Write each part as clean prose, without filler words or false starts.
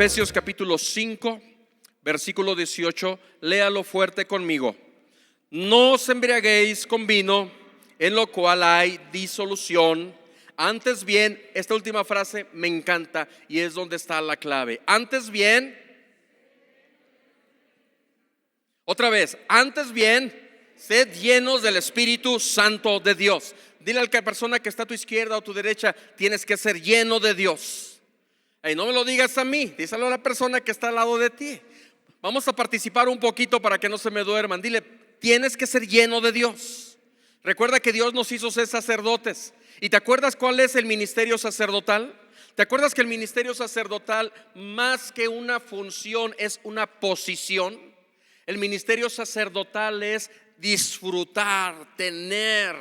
Efesios capítulo 5, versículo 18, léalo fuerte conmigo. No os embriaguéis con vino, en lo cual hay disolución. Antes bien, esta última frase me encanta y es donde está la clave. Antes bien, otra vez, antes bien, sed llenos del Espíritu Santo de Dios. Dile a la persona que está a tu izquierda o a tu derecha, tienes que ser lleno de Dios. Y no me lo digas a mí, díselo a la persona que está al lado de ti. Vamos a participar un poquito para que no se me duerman. Dile, tienes que ser lleno de Dios. Recuerda que Dios nos hizo ser sacerdotes. ¿Y te acuerdas cuál es el ministerio sacerdotal? ¿Te acuerdas que el ministerio sacerdotal, más que una función, es una posición? El ministerio sacerdotal es disfrutar, tener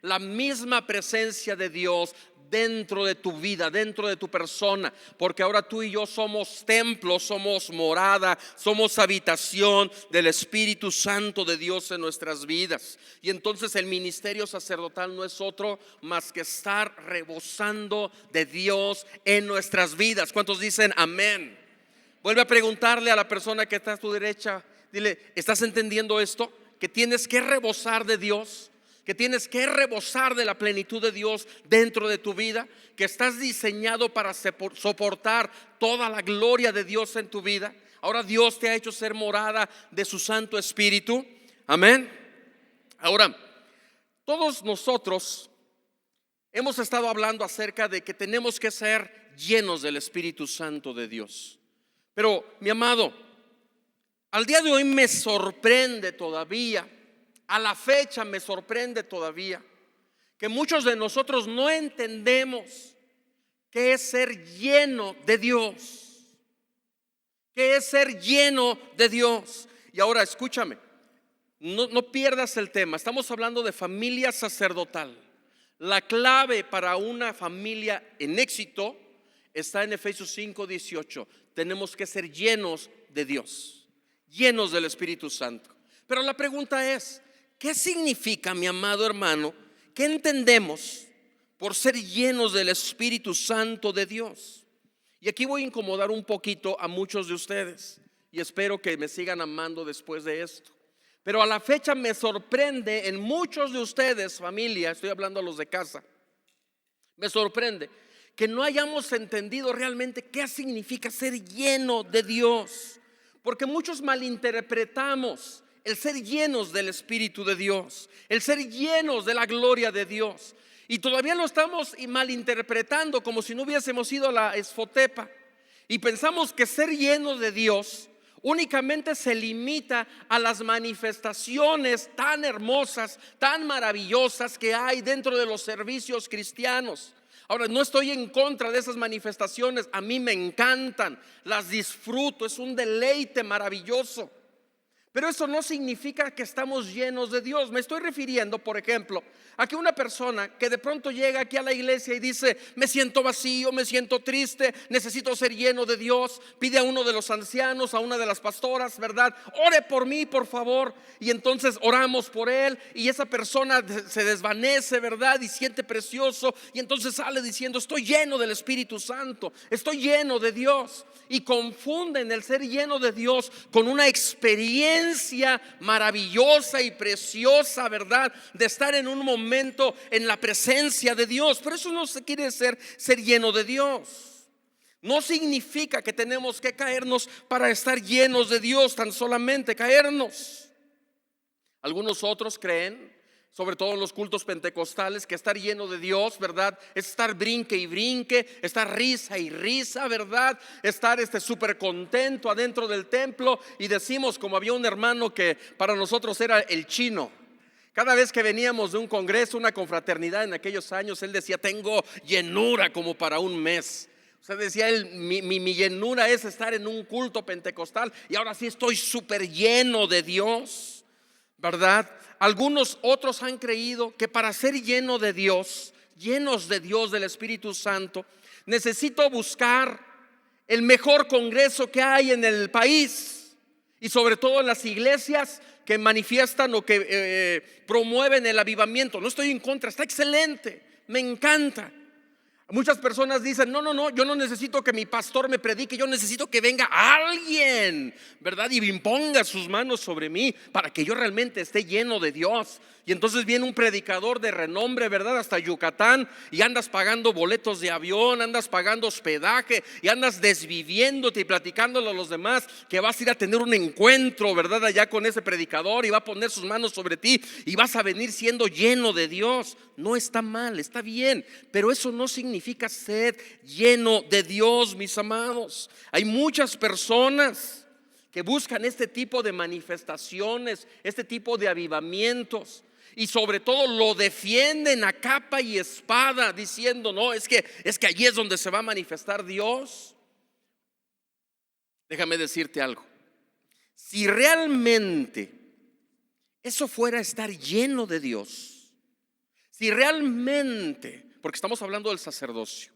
la misma presencia de Dios dentro de tu vida, dentro de tu persona, porque ahora tú y yo somos templo, somos morada, somos habitación del Espíritu Santo de Dios en nuestras vidas. Y entonces el ministerio sacerdotal no es otro más que estar rebosando de Dios en nuestras vidas. ¿Cuántos dicen amén? Vuelve a preguntarle a la persona que está a tu derecha, dile, ¿estás entendiendo esto? Que tienes que rebosar de Dios, que tienes que rebosar de la plenitud de Dios dentro de tu vida, que estás diseñado para soportar toda la gloria de Dios en tu vida. Ahora Dios te ha hecho ser morada de su Santo Espíritu. Amén. Ahora, todos nosotros hemos estado hablando acerca de que tenemos que ser llenos del Espíritu Santo de Dios. Pero, mi amado, al día de hoy me sorprende todavía, a la fecha me sorprende todavía, que muchos de nosotros no entendemos qué es ser lleno de Dios. ¿Qué es ser lleno de Dios? Y ahora escúchame, no pierdas el tema. Estamos hablando de familia sacerdotal. La clave para una familia en éxito está en Efesios 5:18. Tenemos que ser llenos de Dios, llenos del Espíritu Santo. Pero la pregunta es, ¿qué significa, mi amado hermano? ¿Qué entendemos por ser llenos del Espíritu Santo de Dios? Y aquí voy a incomodar un poquito a muchos de ustedes y espero que me sigan amando después de esto. Pero a la fecha me sorprende en muchos de ustedes, familia, estoy hablando a los de casa, me sorprende que no hayamos entendido realmente qué significa ser lleno de Dios. Porque muchos malinterpretamos el ser llenos del Espíritu de Dios, el ser llenos de la gloria de Dios, y todavía lo estamos malinterpretando como si no hubiésemos ido a la esfotepa. Y pensamos que ser llenos de Dios únicamente se limita a las manifestaciones tan hermosas, tan maravillosas que hay dentro de los servicios cristianos. Ahora, no estoy en contra de esas manifestaciones, a mí me encantan, las disfruto, es un deleite maravilloso. Pero eso no significa que estamos llenos de Dios. Me estoy refiriendo, por ejemplo, a que una persona que de pronto llega aquí a la iglesia y dice, me siento vacío, me siento triste, necesito ser lleno de Dios. Pide a uno de los ancianos, a una de las pastoras, ¿verdad? Ore por mí, por favor. Y entonces oramos por él y esa persona se desvanece, ¿verdad? Y siente precioso. Y entonces sale diciendo, estoy lleno del Espíritu Santo, estoy lleno de Dios. Y confunden el ser lleno de Dios con una experiencia maravillosa y preciosa, ¿verdad? De estar en un momento en la presencia de Dios. Pero eso no se quiere ser lleno de Dios. No significa que tenemos que caernos para estar llenos de Dios, tan solamente caernos. Algunos otros creen, sobre todo en los cultos pentecostales, que estar lleno de Dios, ¿verdad? Es estar brinque y brinque, estar risa y risa, ¿verdad? Estar súper contento adentro del templo. Y decimos, como había un hermano que para nosotros era el chino. Cada vez que veníamos de un congreso, una confraternidad en aquellos años, él decía, tengo llenura como para un mes. O sea, decía él, mi llenura es estar en un culto pentecostal y ahora sí estoy súper lleno de Dios, ¿verdad? Algunos otros han creído que para ser lleno de Dios, llenos de Dios, del Espíritu Santo, necesito buscar el mejor congreso que hay en el país y sobre todo en las iglesias que manifiestan o que promueven el avivamiento. No estoy en contra, está excelente, me encanta. Muchas personas dicen, no, yo no necesito que mi pastor me predique, yo necesito que venga alguien, ¿verdad? Y imponga sus manos sobre mí para que yo realmente esté lleno de Dios. Y entonces viene un predicador de renombre, ¿verdad? Hasta Yucatán, y andas pagando boletos de avión, andas pagando hospedaje y andas desviviéndote y platicándole a los demás que vas a ir a tener un encuentro, ¿verdad? Allá con ese predicador y va a poner sus manos sobre ti y vas a venir siendo lleno de Dios. No está mal, está bien, pero eso no significa ser lleno de Dios, mis amados. Hay muchas personas que buscan este tipo de manifestaciones, este tipo de avivamientos, y sobre todo lo defienden a capa y espada diciendo, no, es que allí es donde se va a manifestar Dios. Déjame decirte algo. Si realmente eso fuera estar lleno de Dios, si realmente, porque estamos hablando del sacerdocio,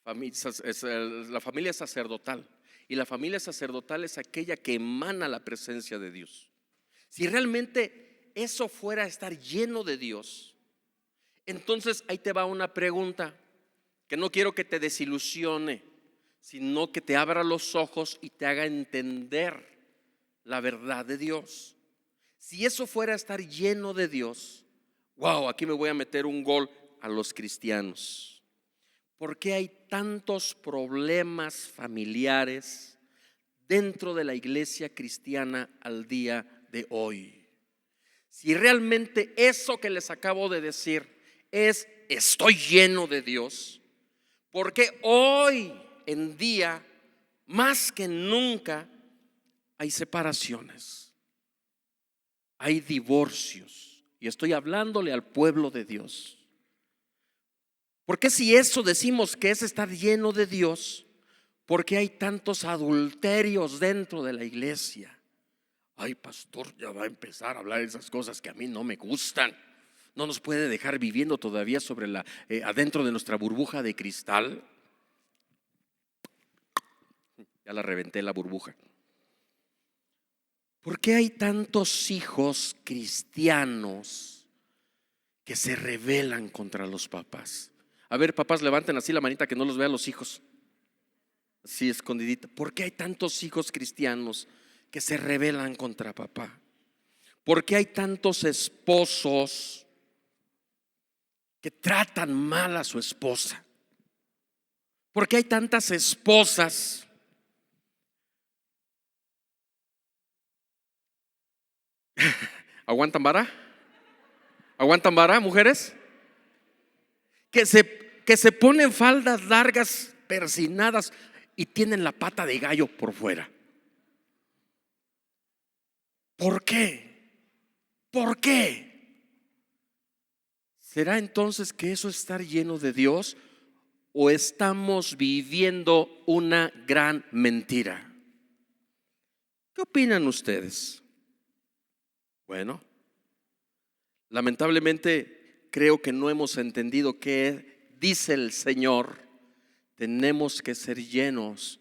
la familia sacerdotal, y la familia sacerdotal es aquella que emana la presencia de Dios. Si realmente eso fuera estar lleno de Dios, entonces ahí te va una pregunta que no quiero que te desilusione, sino que te abra los ojos y te haga entender la verdad de Dios. Si eso fuera estar lleno de Dios, wow, aquí me voy a meter un gol a los cristianos. ¿Por qué hay tantos problemas familiares dentro de la iglesia cristiana al día de hoy? Si realmente eso que les acabo de decir es estoy lleno de Dios, porque hoy en día más que nunca hay separaciones, hay divorcios, y estoy hablándole al pueblo de Dios. Porque si eso decimos que es estar lleno de Dios, ¿por qué hay tantos adulterios dentro de la iglesia? Ay, pastor, ya va a empezar a hablar de esas cosas que a mí no me gustan. No nos puede dejar viviendo todavía sobre adentro de nuestra burbuja de cristal. Ya la reventé la burbuja. ¿Por qué hay tantos hijos cristianos que se rebelan contra los papás? A ver, papás, levanten así la manita que no los vean los hijos. Así escondidita. ¿Por qué hay tantos hijos cristianos que se rebelan contra papá? ¿Por qué hay tantos esposos que tratan mal a su esposa? ¿Por qué hay tantas esposas ¿aguantan vara? ¿Aguantan vara, mujeres? Que se ponen faldas largas, persinadas y tienen la pata de gallo por fuera. ¿Por qué? ¿Por qué? ¿Será entonces que eso es estar lleno de Dios o estamos viviendo una gran mentira? ¿Qué opinan ustedes? Bueno, lamentablemente creo que no hemos entendido que dice el Señor, tenemos que ser llenos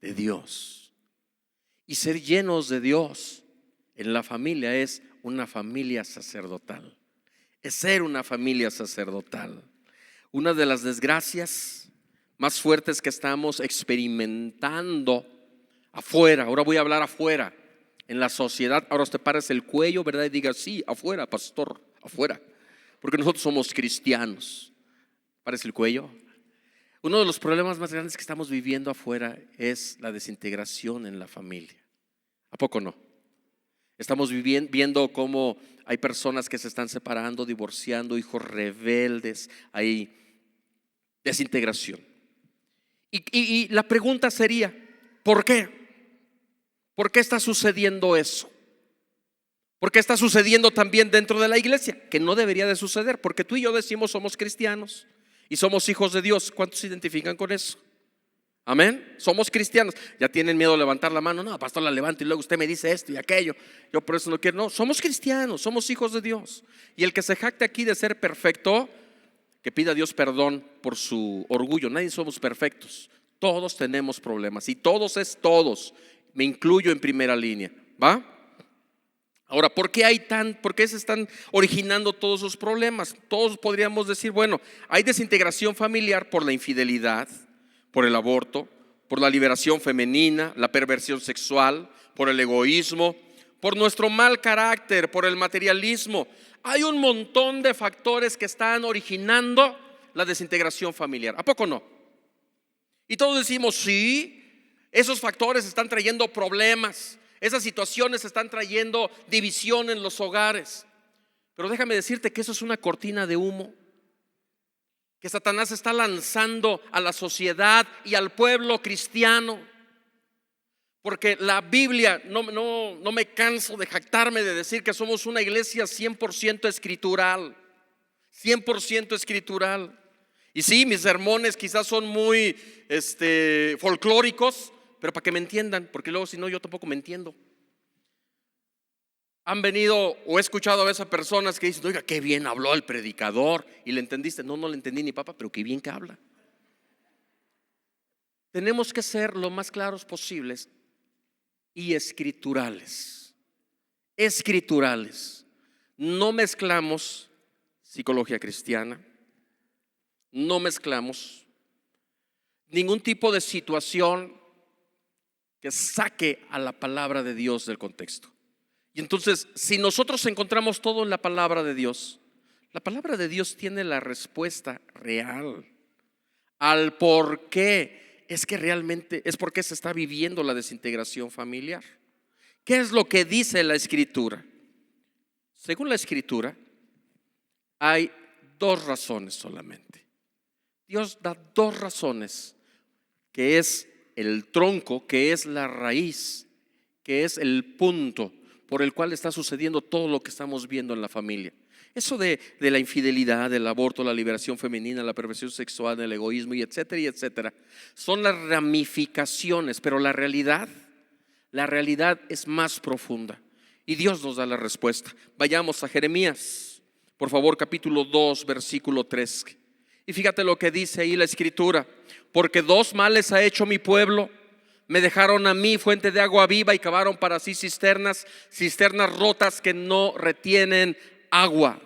de Dios. Y ser llenos de Dios en la familia es una familia sacerdotal. Es ser una familia sacerdotal. Una de las desgracias más fuertes que estamos experimentando afuera, ahora voy a hablar afuera, en la sociedad. Ahora usted pares el cuello, ¿verdad? Y diga, sí, afuera, pastor, afuera, porque nosotros somos cristianos. Pares el cuello. Uno de los problemas más grandes que estamos viviendo afuera es la desintegración en la familia. ¿A poco no? Estamos viendo cómo hay personas que se están separando, divorciando, hijos rebeldes, hay desintegración. Y la pregunta sería, ¿por qué? ¿Por qué está sucediendo eso? ¿Por qué está sucediendo también dentro de la iglesia? Que no debería de suceder, porque tú y yo decimos somos cristianos y somos hijos de Dios. ¿Cuántos se identifican con eso? Amén. Somos cristianos. Ya tienen miedo de levantar la mano. No, pastor, la levanto y luego usted me dice esto y aquello. Yo por eso no quiero. No, somos cristianos, somos hijos de Dios. Y el que se jacte aquí de ser perfecto, que pida a Dios perdón por su orgullo. Nadie somos perfectos. Todos tenemos problemas y todos es todos. Me incluyo en primera línea. ¿Va? Ahora, ¿por qué se están originando todos esos problemas? Todos podríamos decir, bueno, hay desintegración familiar por la infidelidad, por el aborto, por la liberación femenina, la perversión sexual, por el egoísmo, por nuestro mal carácter, por el materialismo. Hay un montón de factores que están originando la desintegración familiar. ¿A poco no? Y todos decimos, sí, esos factores están trayendo problemas. Esas situaciones están trayendo división en los hogares. Pero déjame decirte que eso es una cortina de humo que Satanás está lanzando a la sociedad y al pueblo cristiano. Porque la Biblia, no me canso de jactarme de decir que somos una iglesia 100% escritural. 100% escritural. Y sí, mis sermones quizás son muy folclóricos, pero para que me entiendan, porque luego si no yo tampoco me entiendo. Han venido o he escuchado a veces a personas que dicen, oiga, qué bien habló el predicador. ¿Y le entendiste? No, no le entendí ni papá, pero qué bien que habla. Tenemos que ser lo más claros posibles y escriturales. Escriturales. No mezclamos psicología cristiana. No mezclamos ningún tipo de situación que saque a la palabra de Dios del contexto. Y entonces, si nosotros encontramos todo en la palabra de Dios, la palabra de Dios tiene la respuesta real al por qué es que realmente es porque se está viviendo la desintegración familiar. ¿Qué es lo que dice la Escritura? Según la Escritura, hay dos razones solamente. Dios da dos razones, que es el tronco, que es la raíz, que es el punto por el cual está sucediendo todo lo que estamos viendo en la familia. Eso de la infidelidad, del aborto, la liberación femenina, la perversión sexual, el egoísmo y etcétera, son las ramificaciones, pero la realidad es más profunda y Dios nos da la respuesta. Vayamos a Jeremías, por favor, capítulo 2, versículo 3. Y fíjate lo que dice ahí la Escritura: porque dos males ha hecho mi pueblo. Me dejaron a mí fuente de agua viva y cavaron para sí cisternas rotas que no retienen agua.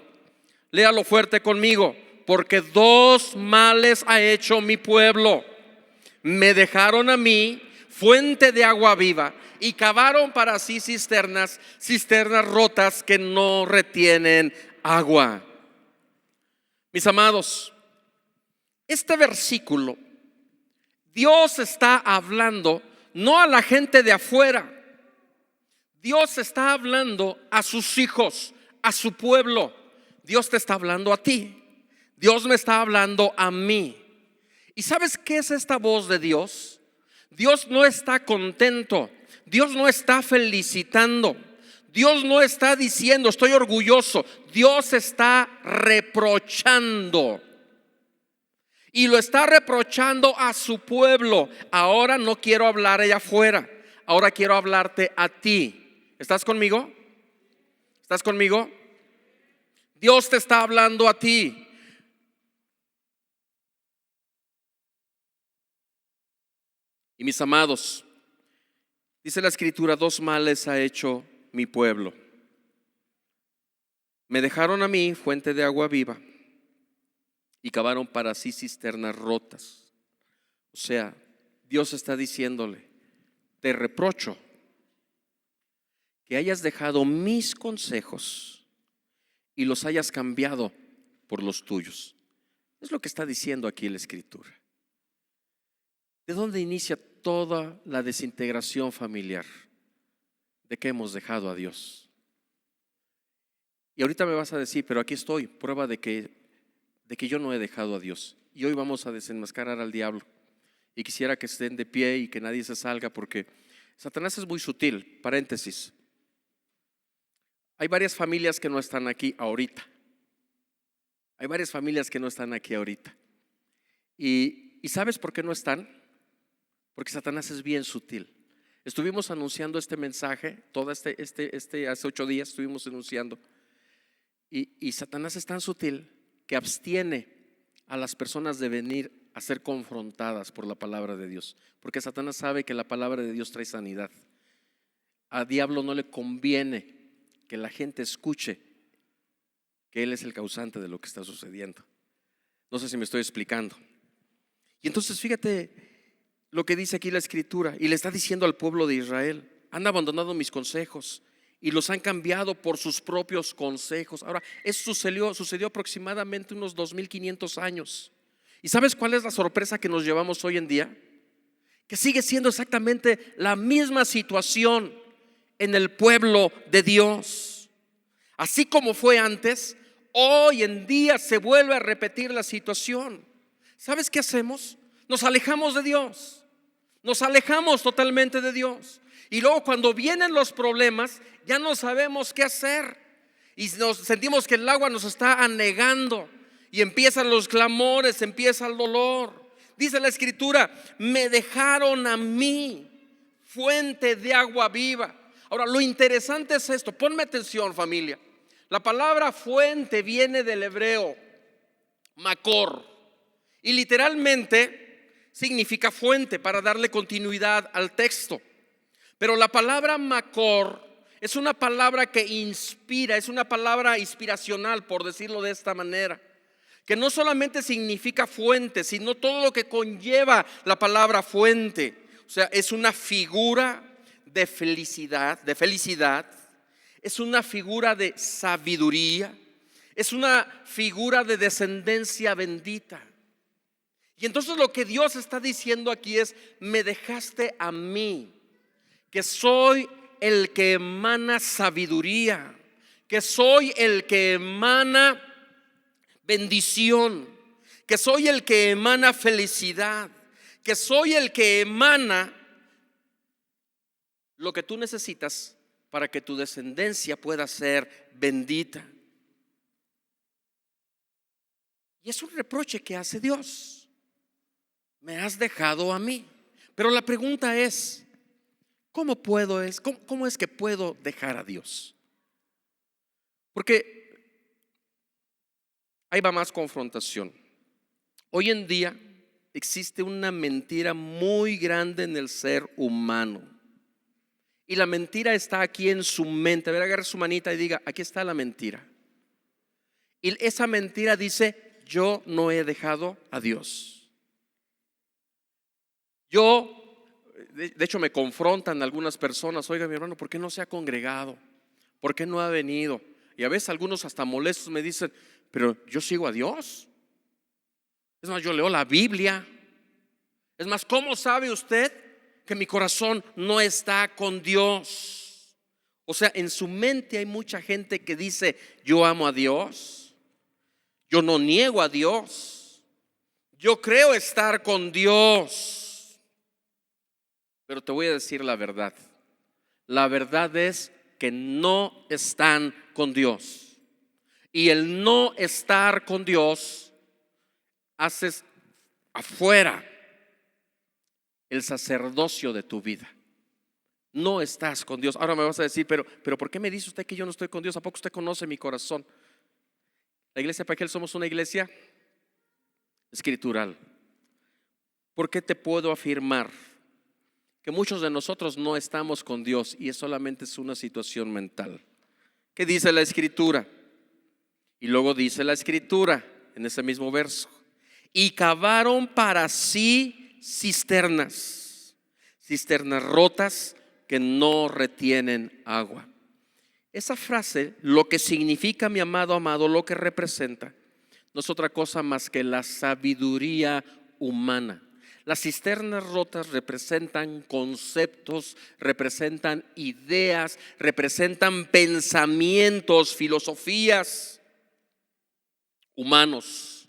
Léalo fuerte conmigo: porque dos males ha hecho mi pueblo. Me dejaron a mí fuente de agua viva y cavaron para sí cisternas rotas que no retienen agua. Mis amados, este versículo, Dios está hablando no a la gente de afuera. Dios está hablando a sus hijos, a su pueblo. Dios te está hablando a ti. Dios me está hablando a mí. ¿Y sabes qué es esta voz de Dios? Dios no está contento. Dios no está felicitando. Dios no está diciendo estoy orgulloso. Dios está reprochando. Y lo está reprochando a su pueblo. Ahora no quiero hablar allá afuera. Ahora quiero hablarte a ti. ¿Estás conmigo? ¿Estás conmigo? Dios te está hablando a ti. Y mis amados, dice la Escritura, dos males ha hecho mi pueblo. Me dejaron a mí fuente de agua viva y cavaron para sí cisternas rotas. O sea, Dios está diciéndole, te reprocho que hayas dejado mis consejos y los hayas cambiado por los tuyos. Es lo que está diciendo aquí la Escritura. ¿De dónde inicia toda la desintegración familiar? De que hemos dejado a Dios. Y ahorita me vas a decir, pero aquí estoy, prueba de que yo no he dejado a Dios. Y hoy vamos a desenmascarar al diablo. Y quisiera que estén de pie y que nadie se salga, porque Satanás es muy sutil. Paréntesis: hay varias familias que no están aquí ahorita. Hay varias familias que no están aquí ahorita. ¿Y sabes por qué no están? Porque Satanás es bien sutil. Estuvimos anunciando este mensaje, todo hace 8 días estuvimos anunciando. Y Satanás es tan sutil que abstiene a las personas de venir a ser confrontadas por la palabra de Dios. Porque Satanás sabe que la palabra de Dios trae sanidad. A diablo no le conviene que la gente escuche que Él es el causante de lo que está sucediendo. No sé si me estoy explicando. Y entonces fíjate lo que dice aquí la Escritura, y le está diciendo al pueblo de Israel: han abandonado mis consejos y los han cambiado por sus propios consejos. Ahora, eso sucedió aproximadamente unos 2500 años. ¿Y sabes cuál es la sorpresa que nos llevamos hoy en día? Que sigue siendo exactamente la misma situación en el pueblo de Dios. Así como fue antes, hoy en día se vuelve a repetir la situación. ¿Sabes qué hacemos? Nos alejamos de Dios. Nos alejamos totalmente de Dios. Y luego cuando vienen los problemas, ya no sabemos qué hacer. Y nos sentimos que el agua nos está anegando. Y empiezan los clamores, empieza el dolor. Dice la Escritura: me dejaron a mí, fuente de agua viva. Ahora, lo interesante es esto. Ponme atención, familia. La palabra fuente viene del hebreo Makor, y literalmente significa fuente, para darle continuidad al texto. Pero la palabra Makor es una palabra que inspira, es una palabra inspiracional, por decirlo de esta manera, que no solamente significa fuente, sino todo lo que conlleva la palabra fuente. O sea, es una figura de felicidad, es una figura de sabiduría, es una figura de descendencia bendita. Y entonces lo que Dios está diciendo aquí es: me dejaste a mí, que soy el que emana sabiduría, que soy el que emana bendición, que soy el que emana felicidad, que soy el que emana lo que tú necesitas para que tu descendencia pueda ser bendita. Y es un reproche que hace Dios: me has dejado a mí. Pero la pregunta es: ¿cómo es que puedo dejar a Dios? Porque ahí va más confrontación. Hoy en día existe una mentira muy grande en el ser humano. Y la mentira está aquí en su mente. A ver, agarre su manita y diga: aquí está la mentira. Y esa mentira dice: yo no he dejado a Dios. De hecho me confrontan algunas personas: oiga, mi hermano, ¿por qué no se ha congregado? ¿Por qué no ha venido? Y a veces algunos hasta molestos me dicen: pero yo sigo a Dios. Es más, yo leo la Biblia. Es más, ¿cómo sabe usted que mi corazón no está con Dios? O sea, en su mente hay mucha gente que dice: yo amo a Dios, yo no niego a Dios, yo creo estar con Dios. Pero te voy a decir la verdad. La verdad es que no están con Dios. Y el no estar con Dios haces afuera el sacerdocio de tu vida. No estás con Dios. Ahora me vas a decir: pero ¿por qué me dice usted que yo no estoy con Dios? ¿A poco usted conoce mi corazón? La iglesia Pagel somos una iglesia escritural. ¿Por qué te puedo afirmar que muchos de nosotros no estamos con Dios y solamente es una situación mental? ¿Qué dice la Escritura? Y luego dice la Escritura en ese mismo verso: y cavaron para sí cisternas rotas que no retienen agua. Esa frase, lo que significa, mi amado, lo que representa, no es otra cosa más que la sabiduría humana. Las cisternas rotas representan conceptos, representan ideas, representan pensamientos, filosofías humanos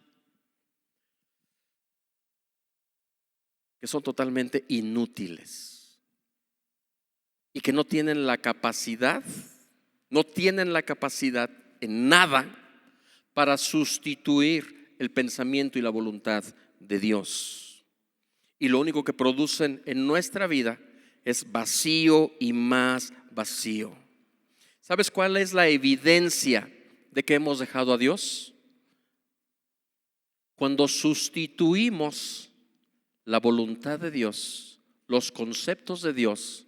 que son totalmente inútiles y que no tienen la capacidad en nada para sustituir el pensamiento y la voluntad de Dios. Y lo único que producen en nuestra vida es vacío y más vacío. ¿Sabes cuál es la evidencia de que hemos dejado a Dios? Cuando sustituimos la voluntad de Dios, los conceptos de Dios,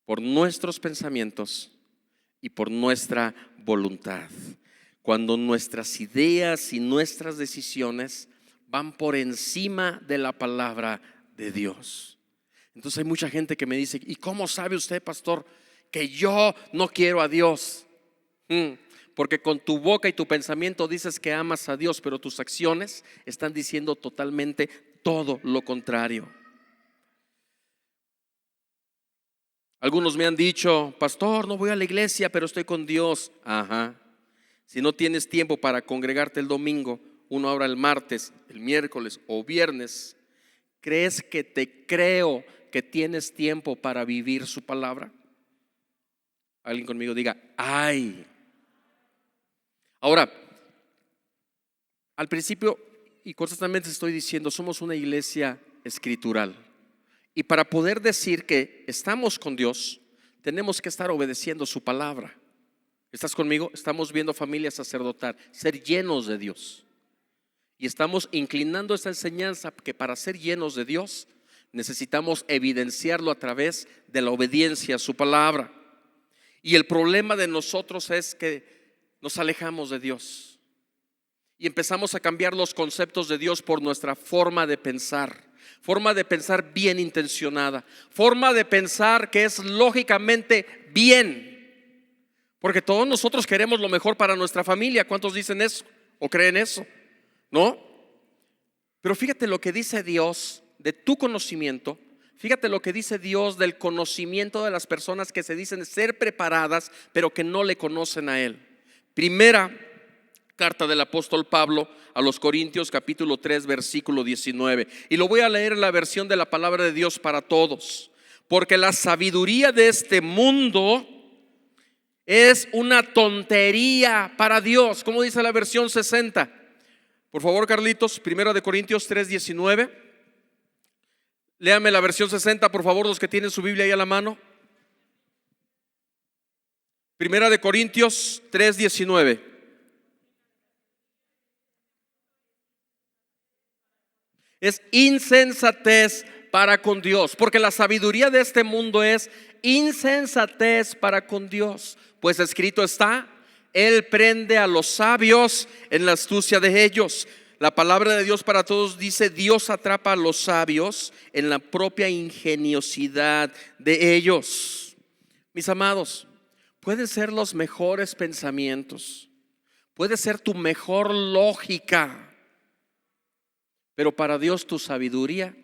por nuestros pensamientos y por nuestra voluntad. Cuando nuestras ideas y nuestras decisiones van por encima de la palabra de Dios. Entonces hay mucha gente que me dice: ¿y cómo sabe usted, pastor, que yo no quiero a Dios? Porque con tu boca y tu pensamiento dices que amas a Dios, pero tus acciones están diciendo totalmente todo lo contrario. Algunos me han dicho: pastor, no voy a la iglesia, pero estoy con Dios. Ajá. Si no tienes tiempo para congregarte el domingo, uno ahora el martes, el miércoles o viernes, ¿crees que te creo que tienes tiempo para vivir su palabra? Alguien conmigo diga: ay. Ahora, al principio y constantemente estoy diciendo, somos una iglesia escritural. Y para poder decir que estamos con Dios, tenemos que estar obedeciendo su palabra. ¿Estás conmigo? Estamos viendo familia sacerdotal, ser llenos de Dios. Y estamos inclinando esta enseñanza que para ser llenos de Dios necesitamos evidenciarlo a través de la obediencia a su palabra. Y el problema de nosotros es que nos alejamos de Dios y empezamos a cambiar los conceptos de Dios por nuestra forma de pensar bien intencionada, forma de pensar que es lógicamente bien, porque todos nosotros queremos lo mejor para nuestra familia. ¿Cuántos dicen eso o creen eso? ¿No? Pero fíjate lo que dice Dios de tu conocimiento. Fíjate lo que dice Dios del conocimiento de las personas que se dicen ser preparadas, pero que no le conocen a Él. Primera carta del apóstol Pablo a los Corintios, capítulo 3, versículo 19. Y lo voy a leer en la versión de la palabra de Dios para todos. Porque la sabiduría de este mundo es una tontería para Dios. ¿Cómo dice la versión 60? Por favor, Carlitos, primera de Corintios 3, 19. Léame la versión 60, por favor, los que tienen su Biblia ahí a la mano. Primera de Corintios 3, 19. Es insensatez para con Dios, porque la sabiduría de este mundo es insensatez para con Dios. Pues escrito está: Él prende a los sabios en la astucia de ellos. La palabra de Dios para todos dice: Dios atrapa a los sabios en la propia ingeniosidad de ellos. Mis amados, pueden ser los mejores pensamientos, puede ser tu mejor lógica, pero para Dios tu sabiduría,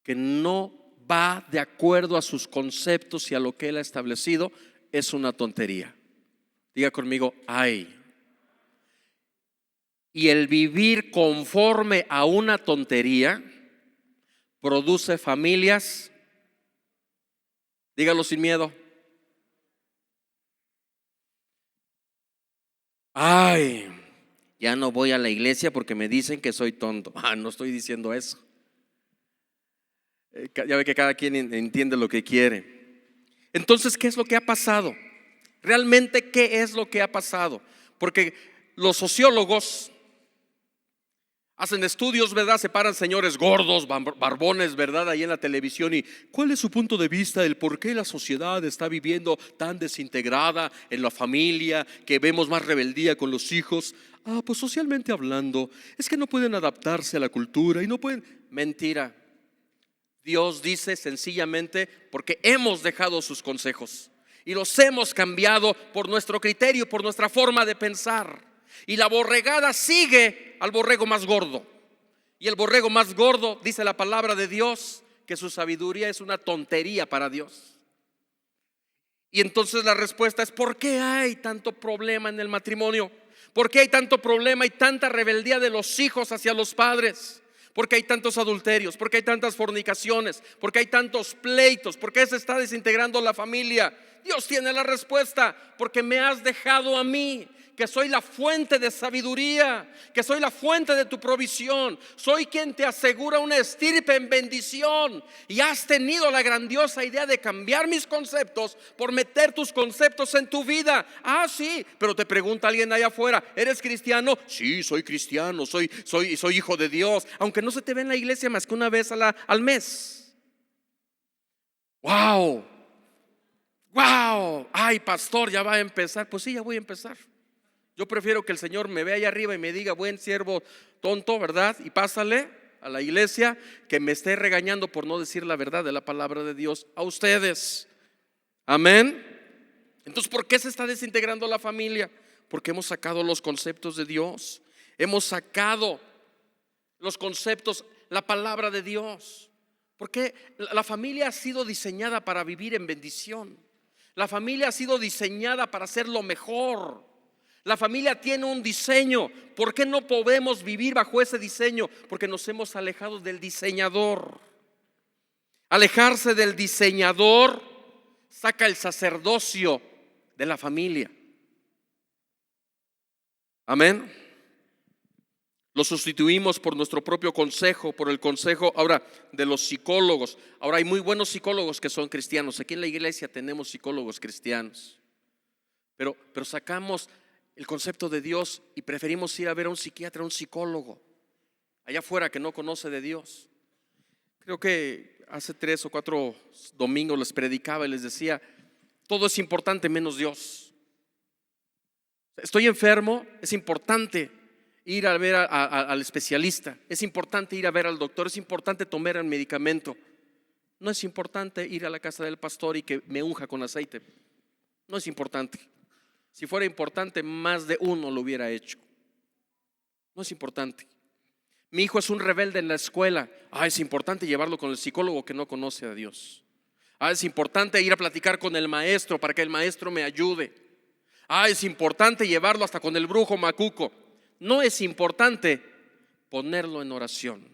que no va de acuerdo a sus conceptos y a lo que Él ha establecido, es una tontería. Diga conmigo: ay. Y el vivir conforme a una tontería produce familias, dígalo sin miedo, ay, ya no voy a la iglesia porque me dicen que soy tonto. No estoy diciendo eso. Ya ve que cada quien entiende lo que quiere. Entonces, ¿qué es lo que ha pasado? Realmente, ¿qué es lo que ha pasado? Porque los sociólogos hacen estudios, ¿verdad? Se paran señores gordos, barbones, ¿verdad? Ahí en la televisión. ¿Y cuál es su punto de vista del por qué la sociedad está viviendo tan desintegrada en la familia, que vemos más rebeldía con los hijos? Pues socialmente hablando, es que no pueden adaptarse a la cultura y no pueden. Mentira. Dios dice sencillamente porque hemos dejado sus consejos y los hemos cambiado por nuestro criterio, por nuestra forma de pensar. Y la borregada sigue al borrego más gordo. Y el borrego más gordo, dice la palabra de Dios, que su sabiduría es una tontería para Dios. Y entonces la respuesta es: ¿por qué hay tanto problema en el matrimonio? ¿Por qué hay tanto problema y tanta rebeldía de los hijos hacia los padres? ¿Por qué hay tantos adulterios? ¿Por qué hay tantas fornicaciones? ¿Por qué hay tantos pleitos? ¿Por qué se está desintegrando la familia? Dios tiene la respuesta: porque me has dejado a mí, que soy la fuente de sabiduría, que soy la fuente de tu provisión, soy quien te asegura una estirpe en bendición, y has tenido la grandiosa idea de cambiar mis conceptos por meter tus conceptos en tu vida. Sí, pero te pregunta alguien allá afuera: ¿eres cristiano? Sí, soy cristiano, soy hijo de Dios, aunque no se te ve en la iglesia más que una vez al mes. Wow. wow, ay pastor, ya va a empezar. Pues sí, ya voy a empezar. Yo prefiero que el Señor me vea allá arriba y me diga: buen siervo tonto, ¿verdad? Y pásale a la iglesia, que me esté regañando por no decir la verdad de la palabra de Dios a ustedes. Amén. Entonces, ¿por qué se está desintegrando la familia? Porque hemos sacado los conceptos de Dios. Hemos sacado los conceptos, la palabra de Dios. Porque la familia ha sido diseñada para vivir en bendición. La familia ha sido diseñada para hacer lo mejor. La familia tiene un diseño. ¿Por qué no podemos vivir bajo ese diseño? Porque nos hemos alejado del diseñador. Alejarse del diseñador saca el sacerdocio de la familia. Amén. Lo sustituimos por nuestro propio consejo, por el consejo ahora de los psicólogos. Ahora hay muy buenos psicólogos que son cristianos. Aquí en la iglesia tenemos psicólogos cristianos. Pero sacamos el concepto de Dios y preferimos ir a ver a un psiquiatra, a un psicólogo allá afuera que no conoce de Dios. Creo que hace 3 o 4 domingos les predicaba y les decía: todo es importante menos Dios. Estoy enfermo, es importante ir a ver al especialista, es importante ir a ver al doctor, es importante tomar el medicamento. No es importante ir a la casa del pastor y que me unja con aceite. No es importante. Si fuera importante, más de uno lo hubiera hecho. No es importante. Mi hijo es un rebelde en la escuela. Es importante llevarlo con el psicólogo que no conoce a Dios. Es importante ir a platicar con el maestro para que el maestro me ayude. Es importante llevarlo hasta con el brujo macuco. No es importante ponerlo en oración.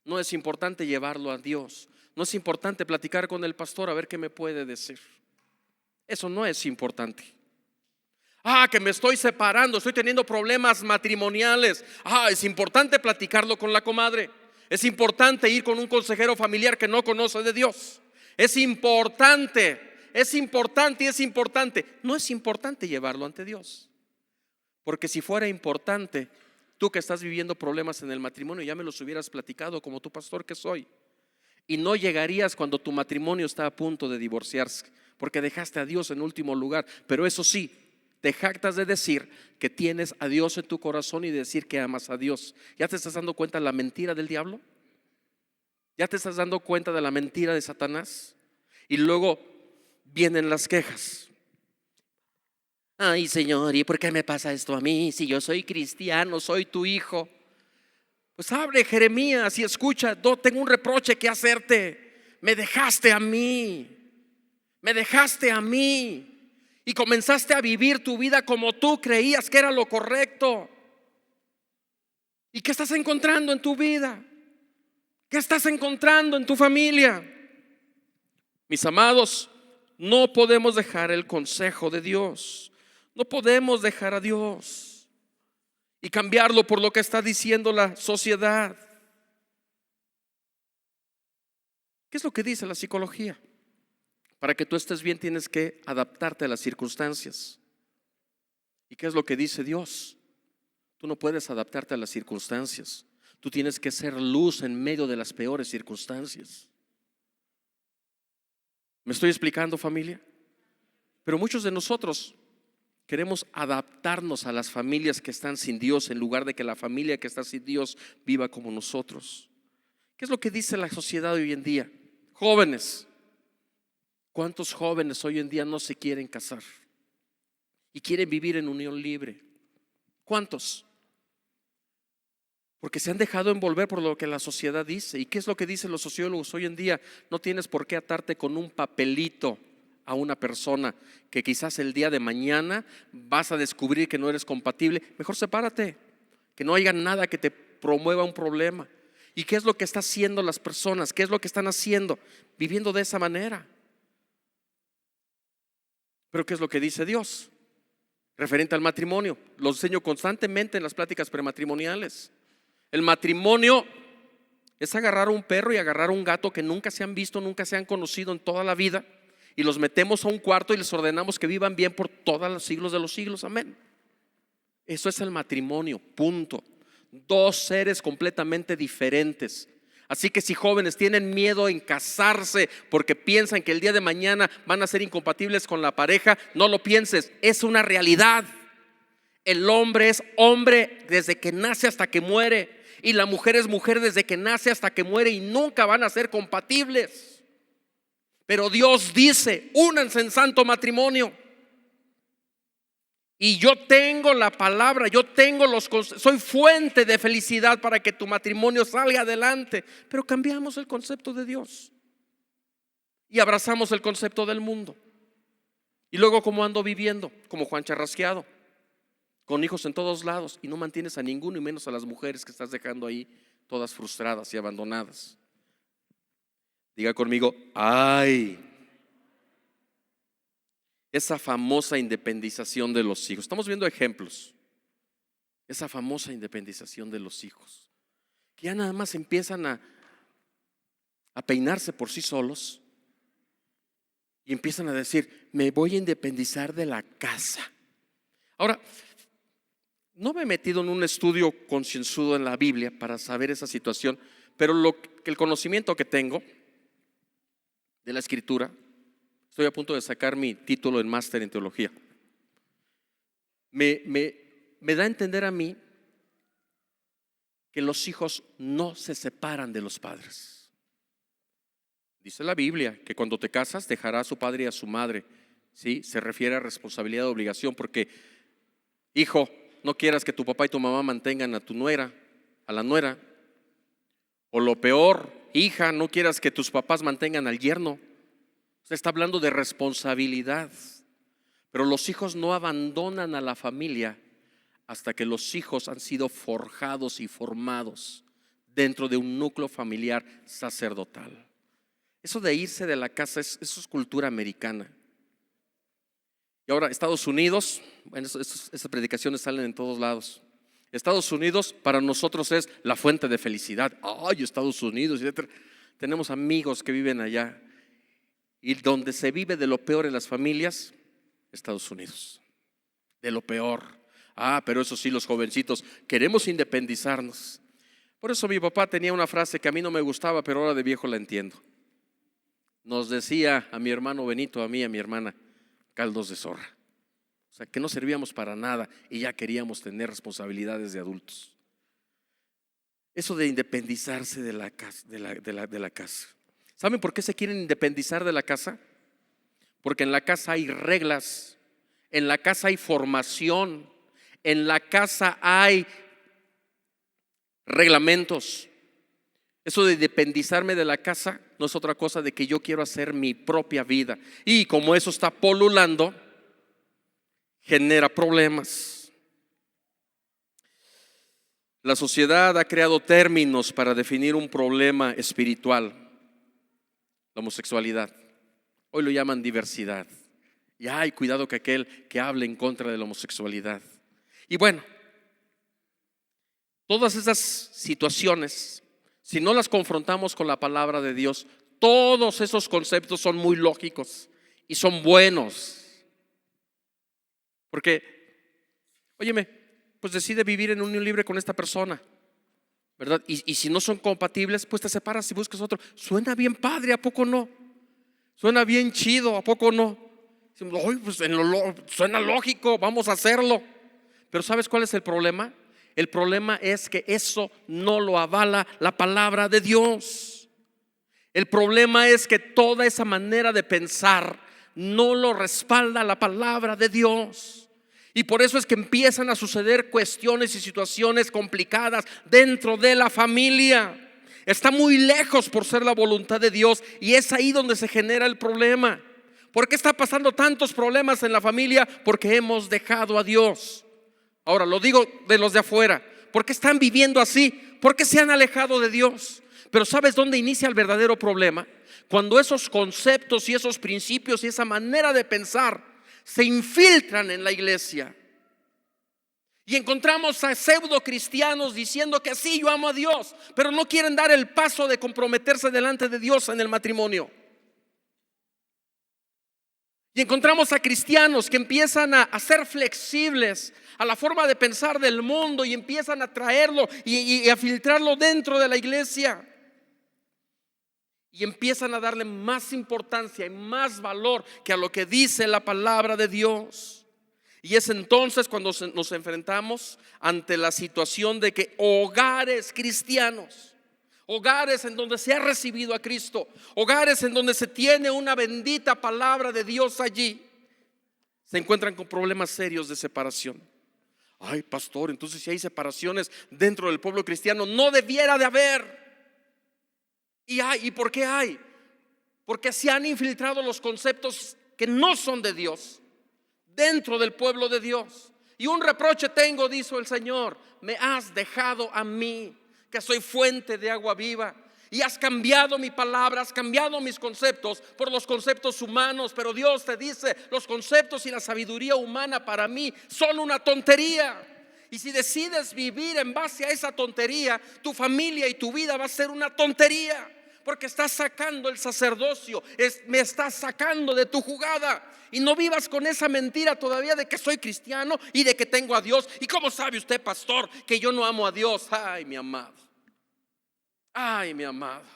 No es importante llevarlo a Dios. No es importante platicar con el pastor a ver qué me puede decir. Eso no es importante. Que me estoy separando, estoy teniendo problemas matrimoniales. Es importante platicarlo con la comadre. Es importante ir con un consejero familiar que no conoce de Dios. Es importante. No es importante llevarlo ante Dios. Porque si fuera importante, tú que estás viviendo problemas en el matrimonio, ya me los hubieras platicado como tu pastor que soy. Y no llegarías cuando tu matrimonio está a punto de divorciarse, porque dejaste a Dios en último lugar. Pero eso sí, te jactas de decir que tienes a Dios en tu corazón y de decir que amas a Dios. ¿Ya te estás dando cuenta de la mentira del diablo? ¿Ya te estás dando cuenta de la mentira de Satanás? Y luego vienen las quejas. Ay, Señor, ¿y por qué me pasa esto a mí? Si yo soy cristiano, soy tu hijo. Pues abre Jeremías y escucha: tengo un reproche que hacerte. Me dejaste a mí. Y comenzaste a vivir tu vida como tú creías que era lo correcto. ¿Y qué estás encontrando en tu vida? ¿Qué estás encontrando en tu familia? Mis amados, no podemos dejar el consejo de Dios. No podemos dejar a Dios y cambiarlo por lo que está diciendo la sociedad. ¿Qué es lo que dice la psicología? Para que tú estés bien tienes que adaptarte a las circunstancias. ¿Y qué es lo que dice Dios? Tú no puedes adaptarte a las circunstancias. Tú tienes que ser luz en medio de las peores circunstancias. ¿Me estoy explicando, familia? Pero muchos de nosotros queremos adaptarnos a las familias que están sin Dios en lugar de que la familia que está sin Dios viva como nosotros. ¿Qué es lo que dice la sociedad hoy en día? Jóvenes. ¿Cuántos jóvenes hoy en día no se quieren casar y quieren vivir en unión libre? ¿Cuántos? Porque se han dejado envolver por lo que la sociedad dice. ¿Y qué es lo que dicen los sociólogos hoy en día? No tienes por qué atarte con un papelito a una persona que quizás el día de mañana vas a descubrir que no eres compatible. Mejor sepárate, que no haya nada que te promueva un problema. ¿Y qué es lo que están haciendo las personas? ¿Qué es lo que están haciendo? Viviendo de esa manera. Pero ¿qué es lo que dice Dios referente al matrimonio? Lo enseño constantemente en las pláticas prematrimoniales. El matrimonio es agarrar a un perro y agarrar a un gato que nunca se han visto, nunca se han conocido en toda la vida, y los metemos a un cuarto y les ordenamos que vivan bien por todos los siglos de los siglos. Amén. Eso es el matrimonio, punto. Dos seres completamente diferentes. Así que si jóvenes tienen miedo en casarse porque piensan que el día de mañana van a ser incompatibles con la pareja, no lo pienses, es una realidad. El hombre es hombre desde que nace hasta que muere, y la mujer es mujer desde que nace hasta que muere, y nunca van a ser compatibles. Pero Dios dice: únanse en santo matrimonio. Y yo tengo la palabra, yo tengo soy fuente de felicidad para que tu matrimonio salga adelante. Pero cambiamos el concepto de Dios y abrazamos el concepto del mundo. Y luego, ¿cómo ando viviendo? Como Juan Charrasqueado, con hijos en todos lados, y no mantienes a ninguno, y menos a las mujeres que estás dejando ahí todas frustradas y abandonadas. Diga conmigo: ay. Esa famosa independización de los hijos. Estamos viendo ejemplos. Esa famosa independización de los hijos, que ya nada más empiezan a peinarse por sí solos y empiezan a decir: me voy a independizar de la casa. Ahora, no me he metido en un estudio concienzudo en la Biblia para saber esa situación, pero el conocimiento que tengo de la Escritura, estoy a punto de sacar mi título en máster en teología, me da a entender a mí que los hijos no se separan de los padres. Dice la Biblia que cuando te casas dejará a su padre y a su madre. ¿Sí? Se refiere a responsabilidad, obligación, porque, hijo, no quieras que tu papá y tu mamá mantengan a tu nuera, a la nuera. O lo peor, hija, no quieras que tus papás mantengan al yerno. Se está hablando de responsabilidad. Pero los hijos no abandonan a la familia hasta que los hijos han sido forjados y formados dentro de un núcleo familiar sacerdotal. Eso de irse de la casa, eso es cultura americana. Y ahora Estados Unidos, bueno, esas predicaciones salen en todos lados. Estados Unidos para nosotros es la fuente de felicidad. Ay, Estados Unidos, etc. Tenemos amigos que viven allá. Y donde se vive de lo peor en las familias, Estados Unidos. De lo peor. Pero eso sí, los jovencitos queremos independizarnos. Por eso mi papá tenía una frase que a mí no me gustaba, pero ahora de viejo la entiendo. Nos decía a mi hermano Benito, a mí y a mi hermana: caldos de zorra. O sea, que no servíamos para nada y ya queríamos tener responsabilidades de adultos. Eso de independizarse de la casa. ¿Saben por qué se quieren independizar de la casa? Porque en la casa hay reglas, en la casa hay formación, en la casa hay reglamentos. Eso de independizarme de la casa no es otra cosa de que yo quiero hacer mi propia vida. Y como eso está polulando, genera problemas. La sociedad ha creado términos para definir un problema espiritual: la homosexualidad. Hoy lo llaman diversidad. Y hay cuidado que aquel que hable en contra de la homosexualidad. Y bueno, todas esas situaciones, si no las confrontamos con la palabra de Dios, todos esos conceptos son muy lógicos y son buenos. Porque, óyeme, pues decide vivir en unión libre con esta persona, ¿verdad? Y si no son compatibles, pues te separas y buscas otro. Suena bien padre, ¿a poco no? Suena bien chido, ¿a poco no? Pues suena lógico, vamos a hacerlo. Pero ¿sabes cuál es el problema? El problema es que eso no lo avala la palabra de Dios. El problema es que toda esa manera de pensar no lo respalda la palabra de Dios. Y por eso es que empiezan a suceder cuestiones y situaciones complicadas dentro de la familia. Está muy lejos por ser la voluntad de Dios, y es ahí donde se genera el problema. ¿Por qué está pasando tantos problemas en la familia? Porque hemos dejado a Dios. Ahora lo digo de los de afuera. ¿Por qué están viviendo así? Porque se han alejado de Dios. Pero ¿sabes dónde inicia el verdadero problema? Cuando esos conceptos y esos principios y esa manera de pensar se infiltran en la iglesia. Y encontramos a pseudo cristianos diciendo que sí, yo amo a Dios, pero no quieren dar el paso de comprometerse delante de Dios en el matrimonio. Y encontramos a cristianos que empiezan a ser flexibles a la forma de pensar del mundo y empiezan a traerlo y a filtrarlo dentro de la iglesia. y empiezan a darle más importancia y más valor que a lo que dice la palabra de Dios. Y es entonces cuando nos enfrentamos ante la situación de que hogares cristianos, hogares en donde se ha recibido a Cristo, hogares en donde se tiene una bendita palabra de Dios allí, se encuentran con problemas serios de separación. Ay, pastor, entonces si hay separaciones dentro del pueblo cristiano, no debiera de haber. ¿Y por qué hay? Porque se han infiltrado los conceptos que no son de Dios dentro del pueblo de Dios. Y un reproche tengo, dice el Señor: me has dejado a mí, que soy fuente de agua viva, y has cambiado mi palabra, has cambiado mis conceptos por los conceptos humanos. Pero Dios te dice: los conceptos y la sabiduría humana para mí son una tontería. Y si decides vivir en base a esa tontería, tu familia y tu vida va a ser una tontería, porque estás sacando el sacerdocio, me estás sacando de tu jugada. Y no vivas con esa mentira todavía de que soy cristiano y de que tengo a Dios. ¿Y cómo sabe usted, pastor, que yo no amo a Dios? Ay, mi amado. Ay, mi amado.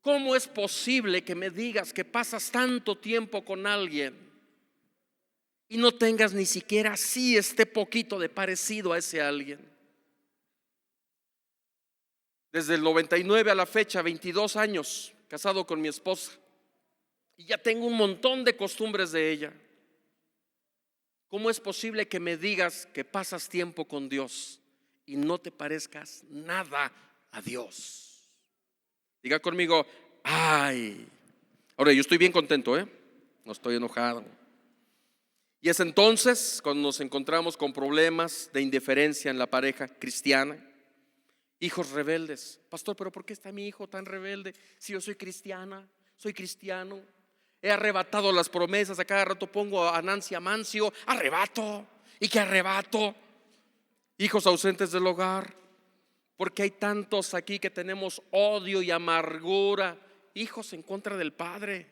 ¿Cómo es posible que me digas que pasas tanto tiempo con alguien y no tengas ni siquiera así este poquito de parecido a ese alguien? Desde el 99 a la fecha, 22 años casado con mi esposa, y ya tengo un montón de costumbres de ella. ¿Cómo es posible que me digas que pasas tiempo con Dios y no te parezcas nada a Dios? Diga conmigo: ay. Ahora, yo estoy bien contento, no estoy enojado. Y es entonces cuando nos encontramos con problemas de indiferencia en la pareja cristiana. Hijos rebeldes. Pastor, pero ¿por qué está mi hijo tan rebelde? Si yo soy cristiana, soy cristiano, he arrebatado las promesas. A cada rato pongo a Nancy Amancio, arrebato. ¿Y qué arrebato? Hijos ausentes del hogar. Porque hay tantos aquí que tenemos odio y amargura. Hijos en contra del padre,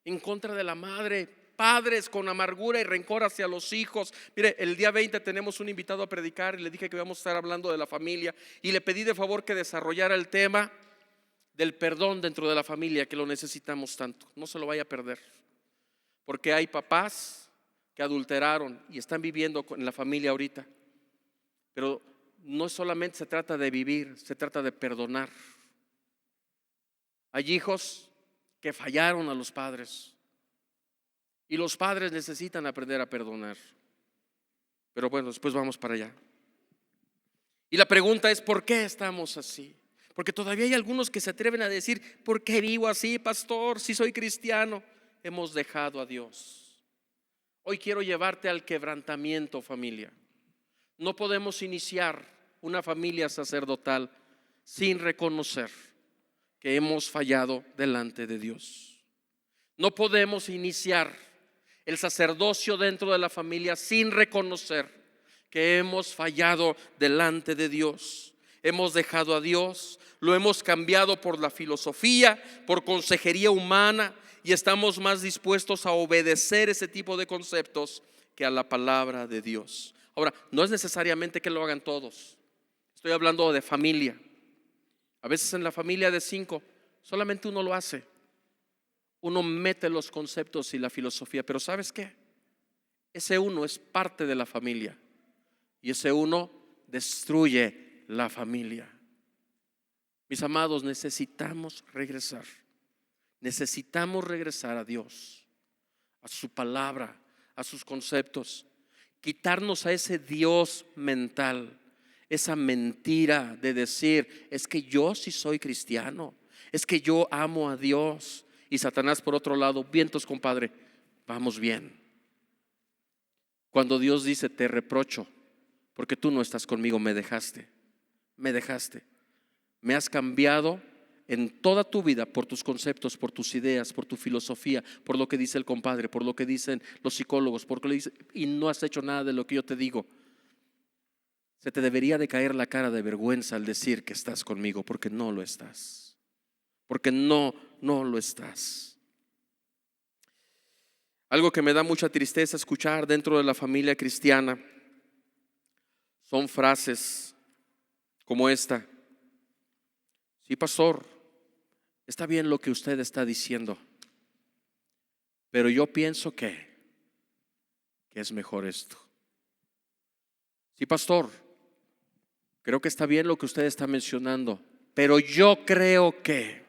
en contra de la madre. Padres con amargura y rencor hacia los hijos. Mire, el día 20 tenemos un invitado a predicar y le dije que íbamos a estar hablando de la familia, y le pedí de favor que desarrollara el tema del perdón dentro de la familia, que lo necesitamos tanto. No se lo vaya a perder, porque hay papás que adulteraron y están viviendo en la familia ahorita. Pero no solamente se trata de vivir, se trata de perdonar. Hay hijos que fallaron a los padres, y los padres necesitan aprender a perdonar. Pero bueno, después vamos para allá. Y la pregunta es: ¿por qué estamos así? Porque todavía hay algunos que se atreven a decir: ¿por qué vivo así, pastor, si soy cristiano? Hemos dejado a Dios. Hoy quiero llevarte al quebrantamiento, familia. No podemos iniciar una familia sacerdotal sin reconocer que hemos fallado delante de Dios. No podemos iniciar el sacerdocio dentro de la familia sin reconocer que hemos fallado delante de Dios. Hemos dejado a Dios, lo hemos cambiado por la filosofía, por consejería humana, y estamos más dispuestos a obedecer ese tipo de conceptos que a la palabra de Dios. Ahora, no es necesariamente que lo hagan todos. Estoy hablando de familia. A veces en la familia de 5 solamente uno lo hace. Uno mete los conceptos y la filosofía, pero ¿sabes qué? Ese uno es parte de la familia, y ese uno destruye la familia. Mis amados, necesitamos regresar a Dios, a su palabra, a sus conceptos, quitarnos a ese Dios mental, esa mentira de decir: es que yo sí soy cristiano, es que yo amo a Dios. Y Satanás por otro lado: vientos, compadre, vamos bien. Cuando Dios dice: te reprocho porque tú no estás conmigo, me dejaste, me has cambiado en toda tu vida por tus conceptos, por tus ideas, por tu filosofía, por lo que dice el compadre, por lo que dicen los psicólogos, y no has hecho nada de lo que yo te digo. Se te debería de caer la cara de vergüenza al decir que estás conmigo, porque no lo estás. Porque no lo estás. Algo que me da mucha tristeza escuchar dentro de la familia cristiana son frases como esta: sí, pastor, está bien lo que usted está diciendo, pero yo pienso que es mejor esto. Sí, pastor, creo que está bien lo que usted está mencionando, pero yo creo que.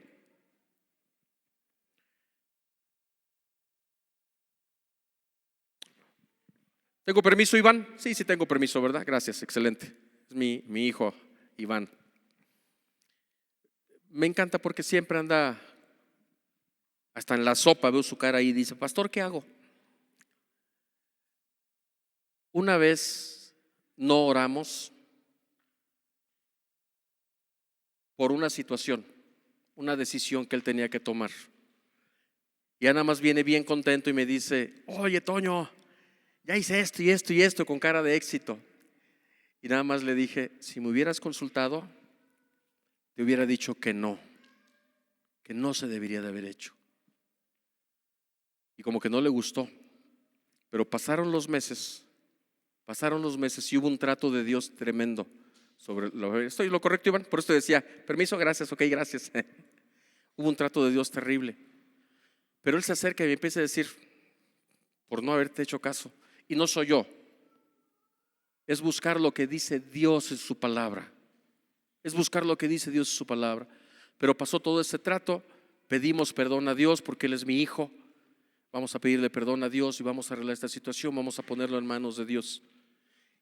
¿Tengo permiso, Iván? Sí, tengo permiso, ¿verdad? Gracias, excelente. Es mi hijo, Iván. Me encanta porque siempre anda, hasta en la sopa veo su cara ahí y dice, pastor, ¿qué hago? Una vez no oramos por una situación, una decisión que él tenía que tomar. Y ya nada más viene bien contento y me dice, oye, Toño, ya hice esto y esto y esto, con cara de éxito. Y nada más le dije, si me hubieras consultado, te hubiera dicho que no se debería de haber hecho. Y como que no le gustó. Pero pasaron los meses y hubo un trato de Dios tremendo sobre ¿estoy lo correcto, Iván? Por eso decía, permiso, gracias, ok, gracias. Hubo un trato de Dios terrible. Pero él se acerca y me empieza a decir, por no haberte hecho caso, y no soy yo, es buscar lo que dice Dios en su palabra. Es buscar lo que dice Dios en su palabra. Pero pasó todo ese trato, pedimos perdón a Dios porque Él es mi hijo. Vamos a pedirle perdón a Dios y vamos a arreglar esta situación, vamos a ponerlo en manos de Dios.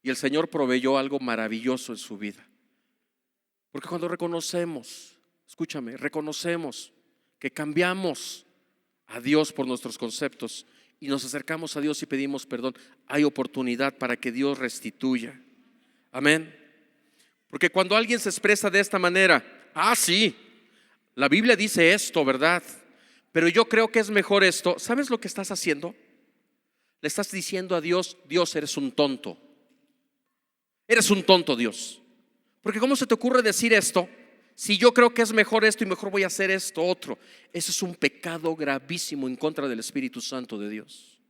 Y el Señor proveyó algo maravilloso en su vida. Porque cuando reconocemos, escúchame, reconocemos que cambiamos a Dios por nuestros conceptos y nos acercamos a Dios y pedimos perdón, hay oportunidad para que Dios restituya. Amén. Porque cuando alguien se expresa de esta manera, sí, la Biblia dice esto, ¿verdad? Pero yo creo que es mejor esto. ¿Sabes lo que estás haciendo? Le estás diciendo a Dios, Dios, eres un tonto. Eres un tonto, Dios. Porque ¿cómo se te ocurre decir esto? Si yo creo que es mejor esto y mejor voy a hacer esto otro. Eso es un pecado gravísimo en contra del Espíritu Santo de Dios.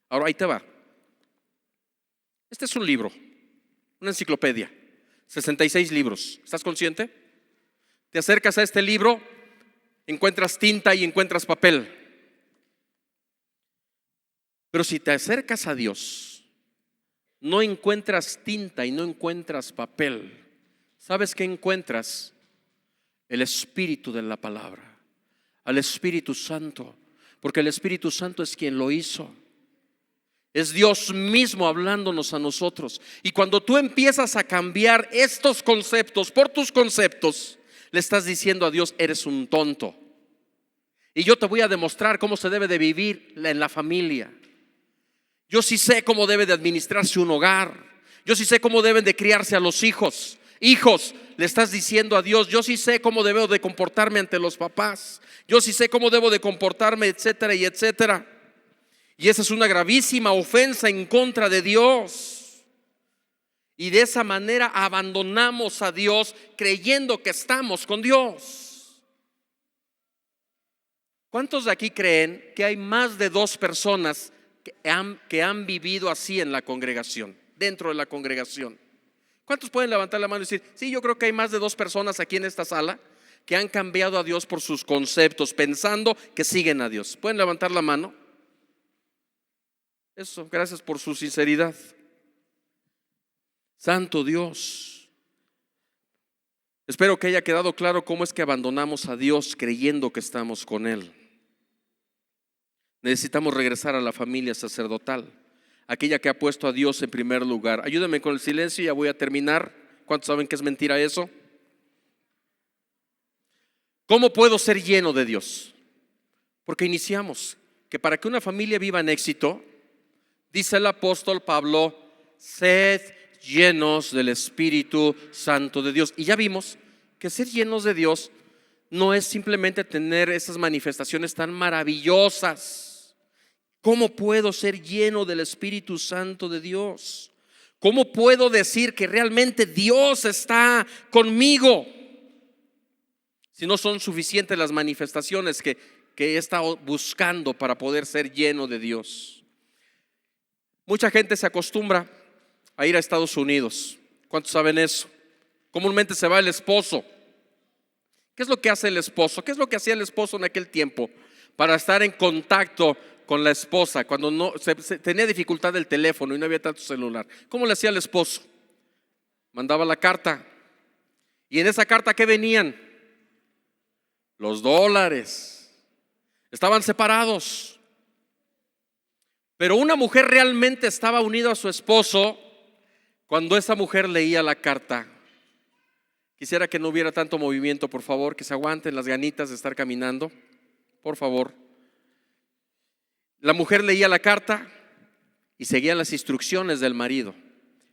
Ahora ahí te va. Este es un libro, una enciclopedia, 66 libros. ¿Estás consciente? Te acercas a este libro, encuentras tinta y encuentras papel. Pero si te acercas a Dios, no encuentras tinta y no encuentras papel. ¿Sabes qué encuentras? El Espíritu de la palabra, al Espíritu Santo, porque el Espíritu Santo es quien lo hizo. Es Dios mismo hablándonos a nosotros. Y cuando tú empiezas a cambiar estos conceptos por tus conceptos, le estás diciendo a Dios, eres un tonto. Y yo te voy a demostrar cómo se debe de vivir en la familia. Yo sí sé cómo debe de administrarse un hogar. Yo sí sé cómo deben de criarse a los hijos. Hijos, le estás diciendo a Dios, yo sí sé cómo debo de comportarme ante los papás. Yo sí sé cómo debo de comportarme, etcétera y etcétera. Y esa es una gravísima ofensa en contra de Dios. Y de esa manera abandonamos a Dios creyendo que estamos con Dios. ¿Cuántos de aquí creen que hay más de 2 personas que han vivido así en la congregación, dentro de la congregación? ¿Cuántos pueden levantar la mano y decir, sí, yo creo que hay más de 2 personas aquí en esta sala que han cambiado a Dios por sus conceptos, pensando que siguen a Dios? ¿Pueden levantar la mano? Eso, gracias por su sinceridad. Santo Dios. Espero que haya quedado claro cómo es que abandonamos a Dios creyendo que estamos con Él. Necesitamos regresar a la familia sacerdotal, aquella que ha puesto a Dios en primer lugar. Ayúdenme con el silencio, ya voy a terminar. ¿Cuántos saben que es mentira eso? ¿Cómo puedo ser lleno de Dios? Porque iniciamos que para que una familia viva en éxito, dice el apóstol Pablo, sed llenos del Espíritu Santo de Dios. Y ya vimos que ser llenos de Dios no es simplemente tener esas manifestaciones tan maravillosas. ¿Cómo puedo ser lleno del Espíritu Santo de Dios? ¿Cómo puedo decir que realmente Dios está conmigo? Si no son suficientes las manifestaciones que he estado buscando para poder ser lleno de Dios. Mucha gente se acostumbra a ir a Estados Unidos. ¿Cuántos saben eso? Comúnmente se va el esposo, ¿Qué es lo que hace el esposo? ¿Qué es lo que hacía el esposo en aquel tiempo para estar en contacto con la esposa cuando no se tenía dificultad del teléfono y no había tanto celular? ¿Cómo le hacía el esposo? Mandaba la carta. Y en esa carta, ¿qué venían? Los dólares. Estaban separados. Pero una mujer realmente estaba unida a su esposo cuando esa mujer leía la carta. Quisiera que no hubiera tanto movimiento, por favor, que se aguanten las ganitas de estar caminando, por favor. La mujer leía la carta y seguía las instrucciones del marido.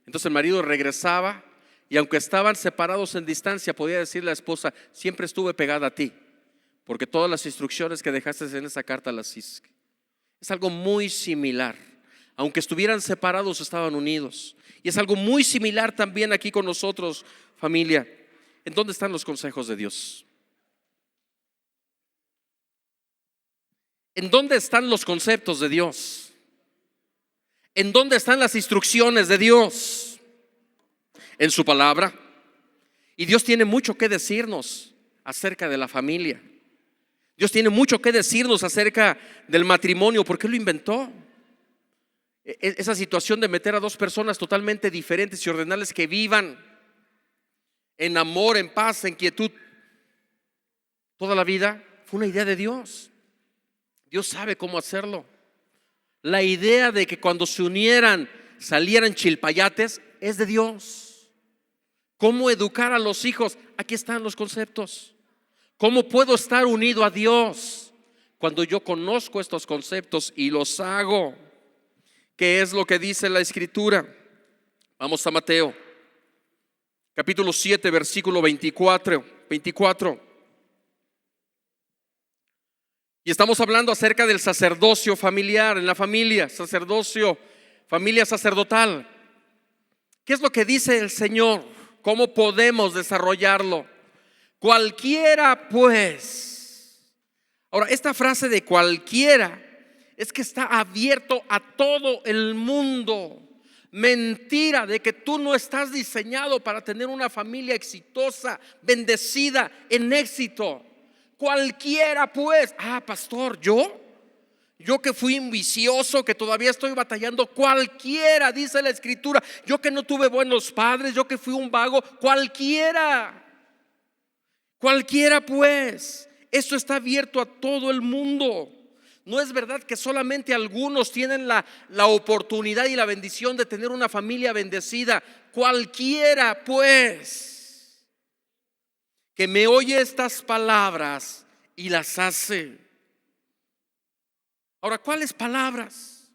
Entonces el marido regresaba y aunque estaban separados en distancia, podía decirle a la esposa: siempre estuve pegada a ti, porque todas las instrucciones que dejaste en esa carta las hice. Es algo muy similar. Aunque estuvieran separados, estaban unidos. Y es algo muy similar también aquí con nosotros, familia. ¿En dónde están los consejos de Dios? ¿En dónde están los conceptos de Dios? ¿En dónde están las instrucciones de Dios? En su palabra. Y Dios tiene mucho que decirnos acerca de la familia. Dios tiene mucho que decirnos acerca del matrimonio. ¿Por qué lo inventó? Esa situación de meter a dos personas totalmente diferentes y ordenarles que vivan en amor, en paz, en quietud toda la vida, fue una idea de Dios. Dios sabe cómo hacerlo. La idea de que cuando se unieran salieran chilpayates es de Dios. ¿Cómo educar a los hijos? Aquí están los conceptos. ¿Cómo puedo estar unido a Dios cuando yo conozco estos conceptos y los hago? ¿Qué es lo que dice la Escritura? Vamos a Mateo capítulo 7, versículo 24. Y estamos hablando acerca del sacerdocio familiar, en la familia, sacerdocio, familia sacerdotal. ¿Qué es lo que dice el Señor? ¿Cómo podemos desarrollarlo? Cualquiera pues. Ahora, esta frase de cualquiera es que está abierto a todo el mundo. Mentira de que tú no estás diseñado para tener una familia exitosa, bendecida, en éxito. Cualquiera pues. Pastor, yo que fui un vicioso, que todavía estoy batallando. Cualquiera, dice la Escritura. Yo que no tuve buenos padres, yo que fui un vago. Cualquiera pues. Esto está abierto a todo el mundo. No es verdad que solamente algunos tienen la oportunidad y la bendición de tener una familia bendecida. Cualquiera pues que me oye estas palabras y las hace. Ahora, ¿cuáles palabras?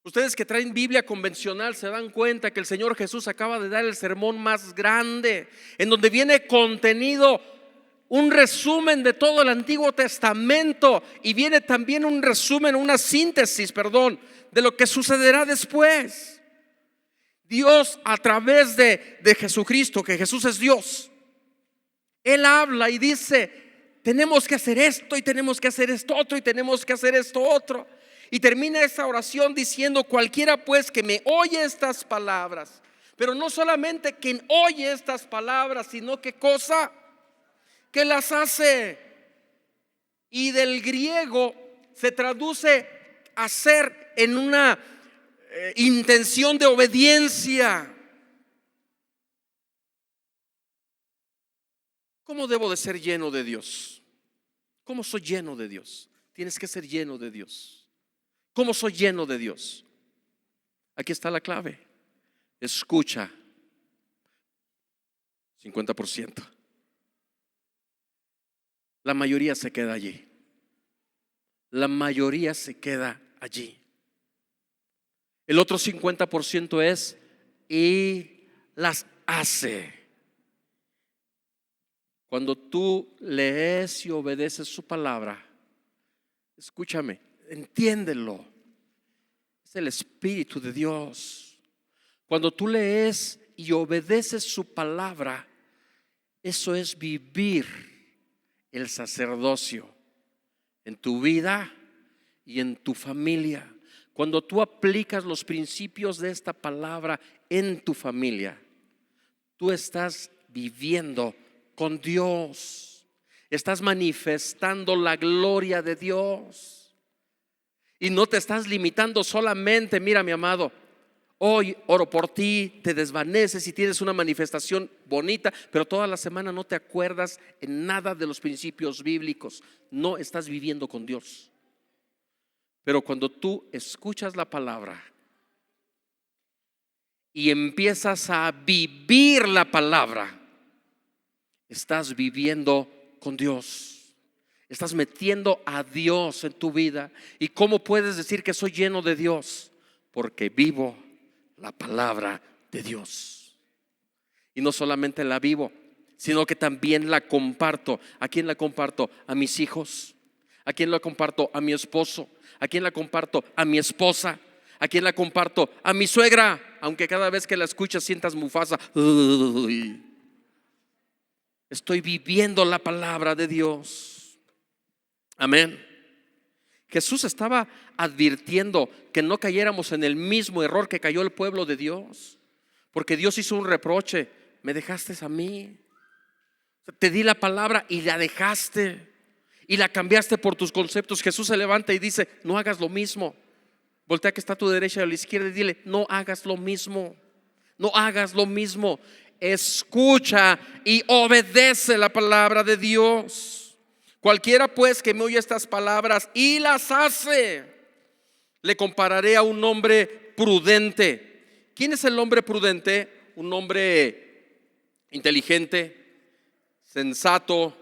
Ustedes que traen Biblia convencional se dan cuenta que el Señor Jesús acaba de dar el sermón más grande, en donde viene contenido un resumen de todo el Antiguo Testamento y viene también un resumen, una síntesis, de lo que sucederá después. Dios, a través de Jesucristo, que Jesús es Dios, Él habla y dice: tenemos que hacer esto y tenemos que hacer esto otro y tenemos que hacer esto otro. Y termina esa oración diciendo: cualquiera pues que me oye estas palabras. Pero no solamente quien oye estas palabras, sino ¿qué cosa? Que las hace. Y del griego se traduce hacer en una intención de obediencia. ¿Cómo debo de ser lleno de Dios? ¿Cómo soy lleno de Dios? Tienes que ser lleno de Dios. ¿Cómo soy lleno de Dios? Aquí está la clave. Escucha. 50%. La mayoría se queda allí. La mayoría se queda allí. El otro 50% es y las hace. Cuando tú lees y obedeces su palabra, escúchame, entiéndelo. Es el Espíritu de Dios. Cuando tú lees y obedeces su palabra, eso es vivir el sacerdocio en tu vida y en tu familia. Cuando tú aplicas los principios de esta palabra en tu familia, tú estás viviendo con Dios. Estás manifestando la gloria de Dios. Y no te estás limitando solamente, mira mi amado, hoy oro por ti, te desvaneces y tienes una manifestación bonita, pero toda la semana no te acuerdas en nada de los principios bíblicos. No estás viviendo con Dios. Pero cuando tú escuchas la palabra y empiezas a vivir la palabra, estás viviendo con Dios. Estás metiendo a Dios en tu vida. ¿Y cómo puedes decir que soy lleno de Dios? Porque vivo la palabra de Dios. Y no solamente la vivo, sino que también la comparto. ¿A quién la comparto? A mis hijos. ¿A quién la comparto? A mi esposo. ¿A quién la comparto? A mi esposa. ¿A quién la comparto? A mi suegra. Aunque cada vez que la escuchas sientas Mufasa. Uy. Estoy viviendo la palabra de Dios. Amén. Jesús estaba advirtiendo que no cayéramos en el mismo error que cayó el pueblo de Dios, porque Dios hizo un reproche: me dejaste a mí, te di la palabra y la dejaste y la cambiaste por tus conceptos. Jesús se levanta y dice: no hagas lo mismo. Voltea que está a tu derecha y a la izquierda y dile: no hagas lo mismo, no hagas lo mismo. Escucha y obedece la palabra de Dios. Cualquiera pues que me oye estas palabras y las hace, le compararé a un hombre prudente. ¿Quién es el hombre prudente? Un hombre inteligente, sensato,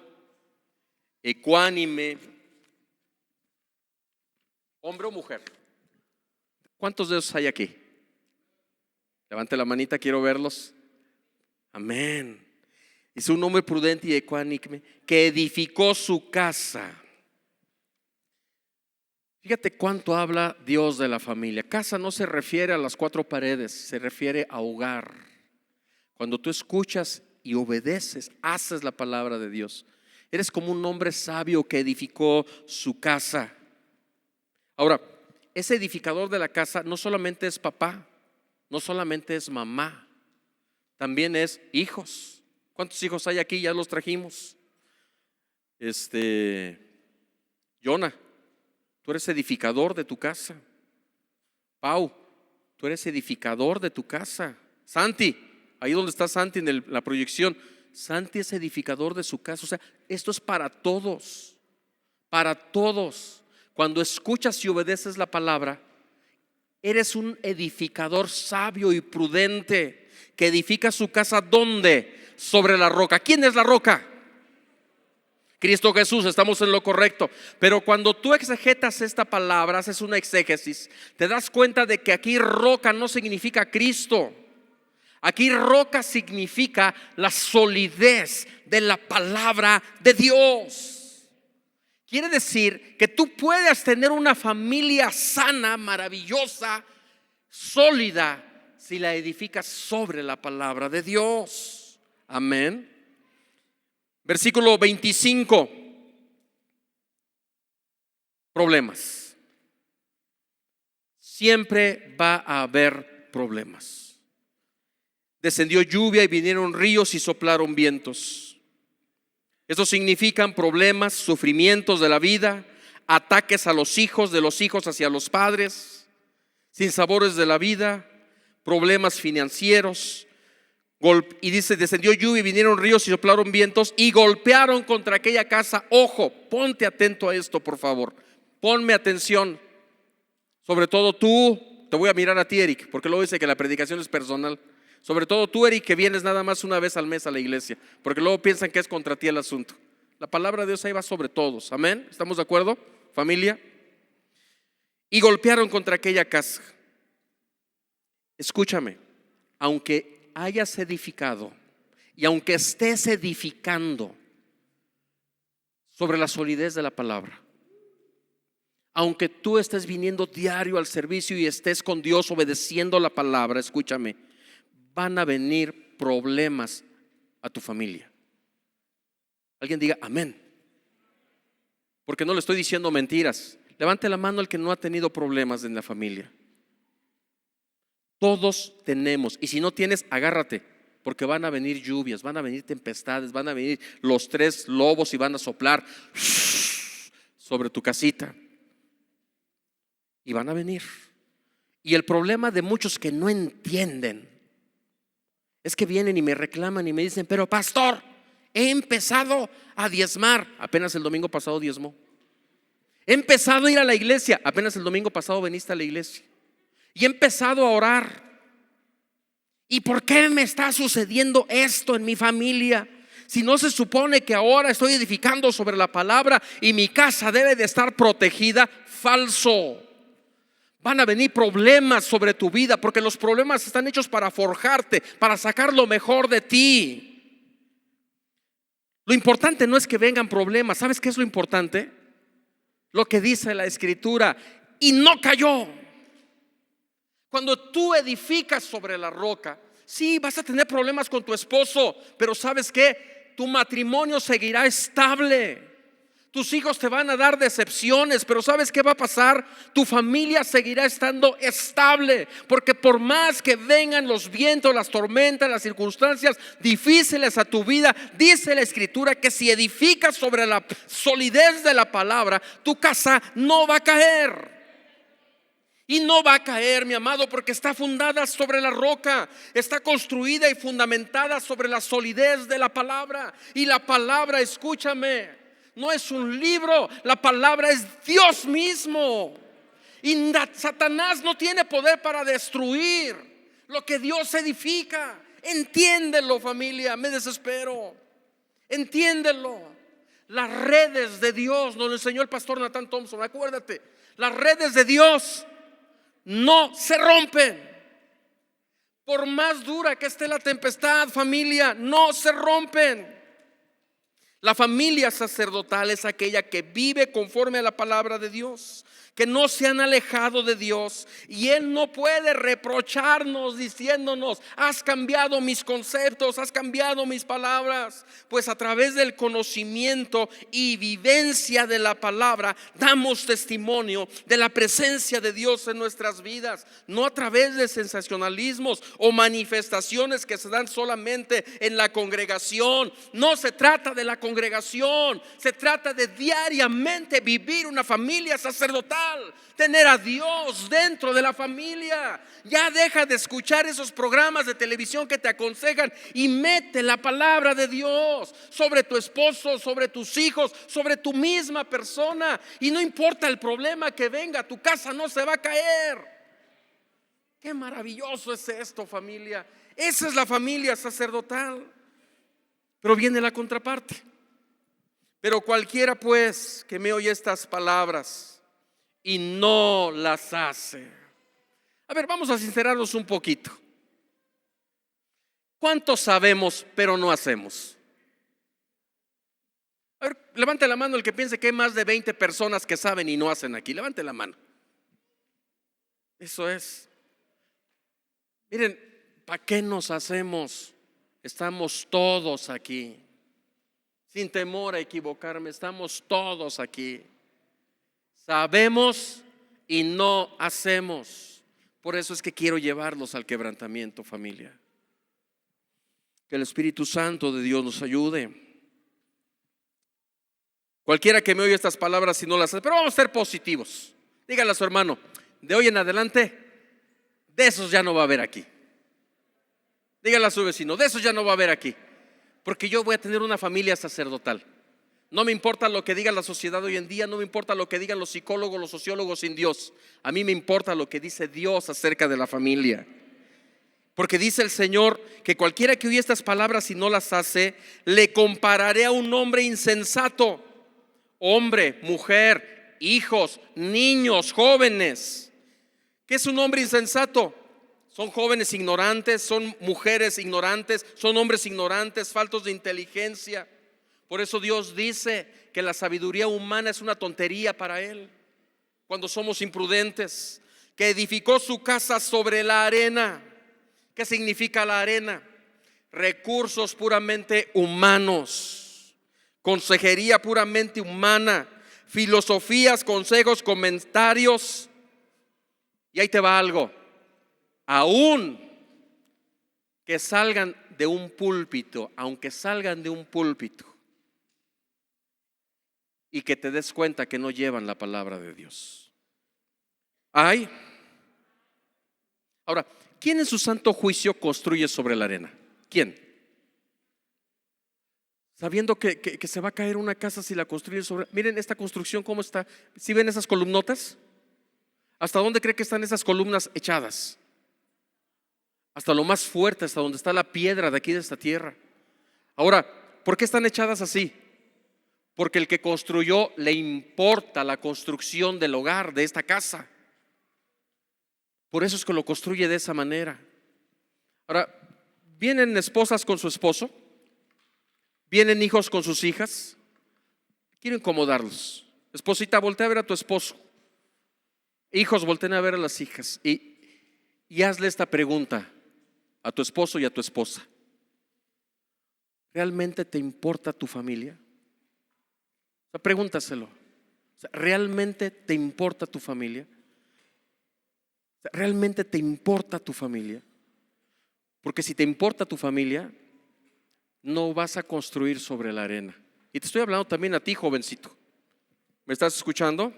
ecuánime. ¿Hombre o mujer? ¿Cuántos de esos hay aquí? Levante la manita, quiero verlos. Amén. Es un hombre prudente y ecuánime que edificó su casa. Fíjate cuánto habla Dios de la familia. Casa no se refiere a las cuatro paredes, se refiere a hogar. Cuando tú escuchas y obedeces, haces la palabra de Dios, eres como un hombre sabio que edificó su casa. Ahora, ese edificador de la casa no solamente es papá, no solamente es mamá, también es hijos. ¿Cuántos hijos hay aquí? Ya los trajimos. Jonah, tú eres edificador de tu casa. Pau, tú eres edificador de tu casa. Santi, ahí donde está Santi en la proyección, Santi es edificador de su casa. O sea, esto es para todos, para todos. Cuando escuchas y obedeces la palabra, eres un edificador sabio y prudente que edifica su casa. ¿Dónde? Sobre la roca. ¿Quién es la roca? Cristo Jesús. Estamos en lo correcto. Pero cuando tú exegetas esta palabra, haces una exégesis, te das cuenta de que aquí roca no significa Cristo. Aquí roca significa la solidez de la palabra de Dios. Quiere decir que tú puedes tener una familia sana, maravillosa, sólida, si la edificas sobre la palabra de Dios. Amén. Versículo 25. Problemas. Siempre va a haber problemas. Descendió lluvia y vinieron ríos y soplaron vientos. Eso significan problemas, sufrimientos de la vida, ataques a los hijos, de los hijos hacia los padres, sinsabores de la vida, problemas financieros. Y dice: descendió lluvia y vinieron ríos y soplaron vientos y golpearon contra aquella casa. Ojo, ponte atento a esto, por favor. Ponme atención. Sobre todo tú, te voy a mirar a ti, Eric, porque luego dice que la predicación es personal. Sobre todo tú, Eric, que vienes nada más una vez al mes a la iglesia, porque luego piensan que es contra ti el asunto. La palabra de Dios ahí va sobre todos. Amén. ¿Estamos de acuerdo, familia? Y golpearon contra aquella casa. Escúchame, aunque hayas edificado y aunque estés edificando sobre la solidez de la palabra, aunque tú estés viniendo diario al servicio y estés con Dios obedeciendo la palabra, escúchame, van a venir problemas a tu familia. Alguien diga amén, porque no le estoy diciendo mentiras. Levante la mano el que no ha tenido problemas en la familia. Todos tenemos, y si no tienes, agárrate, porque van a venir lluvias, van a venir tempestades, van a venir los 3 lobos y van a soplar sobre tu casita. Y van a venir. Y el problema de muchos que no entienden es que vienen y me reclaman y me dicen: pero pastor, he empezado a diezmar. Apenas el domingo pasado diezmó. He empezado a ir a la iglesia. Apenas el domingo pasado veniste a la iglesia. Y he empezado a orar. ¿Y por qué me está sucediendo esto en mi familia? Si no se supone que ahora estoy edificando sobre la palabra y mi casa debe de estar protegida. Falso. Van a venir problemas sobre tu vida, porque los problemas están hechos para forjarte, para sacar lo mejor de ti. Lo importante no es que vengan problemas. ¿Sabes qué es lo importante? Lo que dice la Escritura: y no cayó. Cuando tú edificas sobre la roca, sí, vas a tener problemas con tu esposo, pero ¿sabes qué? Tu matrimonio seguirá estable. Tus hijos te van a dar decepciones, pero ¿sabes qué va a pasar? Tu familia seguirá estando estable, porque por más que vengan los vientos, las tormentas, las circunstancias difíciles a tu vida, dice la Escritura que si edificas sobre la solidez de la palabra, tu casa no va a caer. Y no va a caer, mi amado, porque está fundada sobre la roca, está construida y fundamentada sobre la solidez de la palabra. Y la palabra, escúchame, no es un libro, la palabra es Dios mismo. Y Satanás no tiene poder para destruir lo que Dios edifica. Entiéndelo, familia, me desespero. Entiéndelo. Las redes de Dios, nos lo enseñó el pastor Nathan Thompson, acuérdate. Las redes de Dios no se rompen. Por más dura que esté la tempestad, familia, no se rompen. La familia sacerdotal es aquella que vive conforme a la palabra de Dios, que no se han alejado de Dios. Y Él no puede reprocharnos diciéndonos: has cambiado mis conceptos, has cambiado mis palabras. Pues a través del conocimiento y vivencia de la palabra damos testimonio de la presencia de Dios en nuestras vidas, no a través de sensacionalismos o manifestaciones que se dan solamente en la congregación. No se trata de la congregación, se trata de diariamente vivir una familia sacerdotal, tener a Dios dentro de la familia. Ya deja de escuchar esos programas de televisión que te aconsejan y mete la palabra de Dios sobre tu esposo, sobre tus hijos, sobre tu misma persona. Y no importa el problema que venga, tu casa no se va a caer. Qué maravilloso es esto, familia. Esa es la familia sacerdotal. Pero viene la contraparte. Pero cualquiera pues que me oye estas palabras y no las hace. A ver, vamos a sincerarnos un poquito. ¿Cuántos sabemos pero no hacemos? A ver, levante la mano el que piense que hay más de 20 personas que saben y no hacen aquí. Levante la mano. Eso es. Miren, ¿para qué nos hacemos? Estamos todos aquí. Sin temor a equivocarme, estamos todos aquí. Sabemos y no hacemos. Por eso es que quiero llevarlos al quebrantamiento, familia. Que el Espíritu Santo de Dios nos ayude. Cualquiera que me oye estas palabras, si no las hace, pero vamos a ser positivos. Dígale a su hermano: de hoy en adelante, de esos ya no va a haber aquí. Dígale a su vecino: de esos ya no va a haber aquí. Porque yo voy a tener una familia sacerdotal. No me importa lo que diga la sociedad hoy en día, no me importa lo que digan los psicólogos, los sociólogos sin Dios. A mí me importa lo que dice Dios acerca de la familia. Porque dice el Señor que cualquiera que oye estas palabras y no las hace, le compararé a un hombre insensato. Hombre, mujer, hijos, niños, jóvenes. ¿Qué es un hombre insensato? Son jóvenes ignorantes, son mujeres ignorantes, son hombres ignorantes, faltos de inteligencia. Por eso Dios dice que la sabiduría humana es una tontería para Él cuando somos imprudentes. Que edificó su casa sobre la arena. ¿Qué significa la arena? Recursos puramente humanos, consejería puramente humana, filosofías, consejos, comentarios. Y ahí te va algo. Aún que salgan de un púlpito, aunque salgan de un púlpito, y que te des cuenta que no llevan la palabra de Dios. Ay. Ahora, ¿quién en su santo juicio construye sobre la arena? ¿Quién? Sabiendo que se va a caer una casa si la construyen sobre. Miren esta construcción cómo está. ¿Sí ven esas columnotas? ¿Hasta dónde cree que están esas columnas echadas? Hasta lo más fuerte, hasta donde está la piedra de aquí de esta tierra. Ahora, ¿por qué están echadas así? Porque el que construyó le importa la construcción del hogar, de esta casa. Por eso es que lo construye de esa manera. Ahora, vienen esposas con su esposo, vienen hijos con sus hijas, quiero incomodarlos. Esposita, voltea a ver a tu esposo. Hijos, volteen a ver a las hijas y hazle esta pregunta a tu esposo y a tu esposa. ¿Realmente te importa tu familia? O sea, pregúntaselo. O sea, ¿realmente te importa tu familia? O sea, ¿realmente te importa tu familia? Porque si te importa tu familia, no vas a construir sobre la arena. Y te estoy hablando también a ti, jovencito. ¿Me estás escuchando?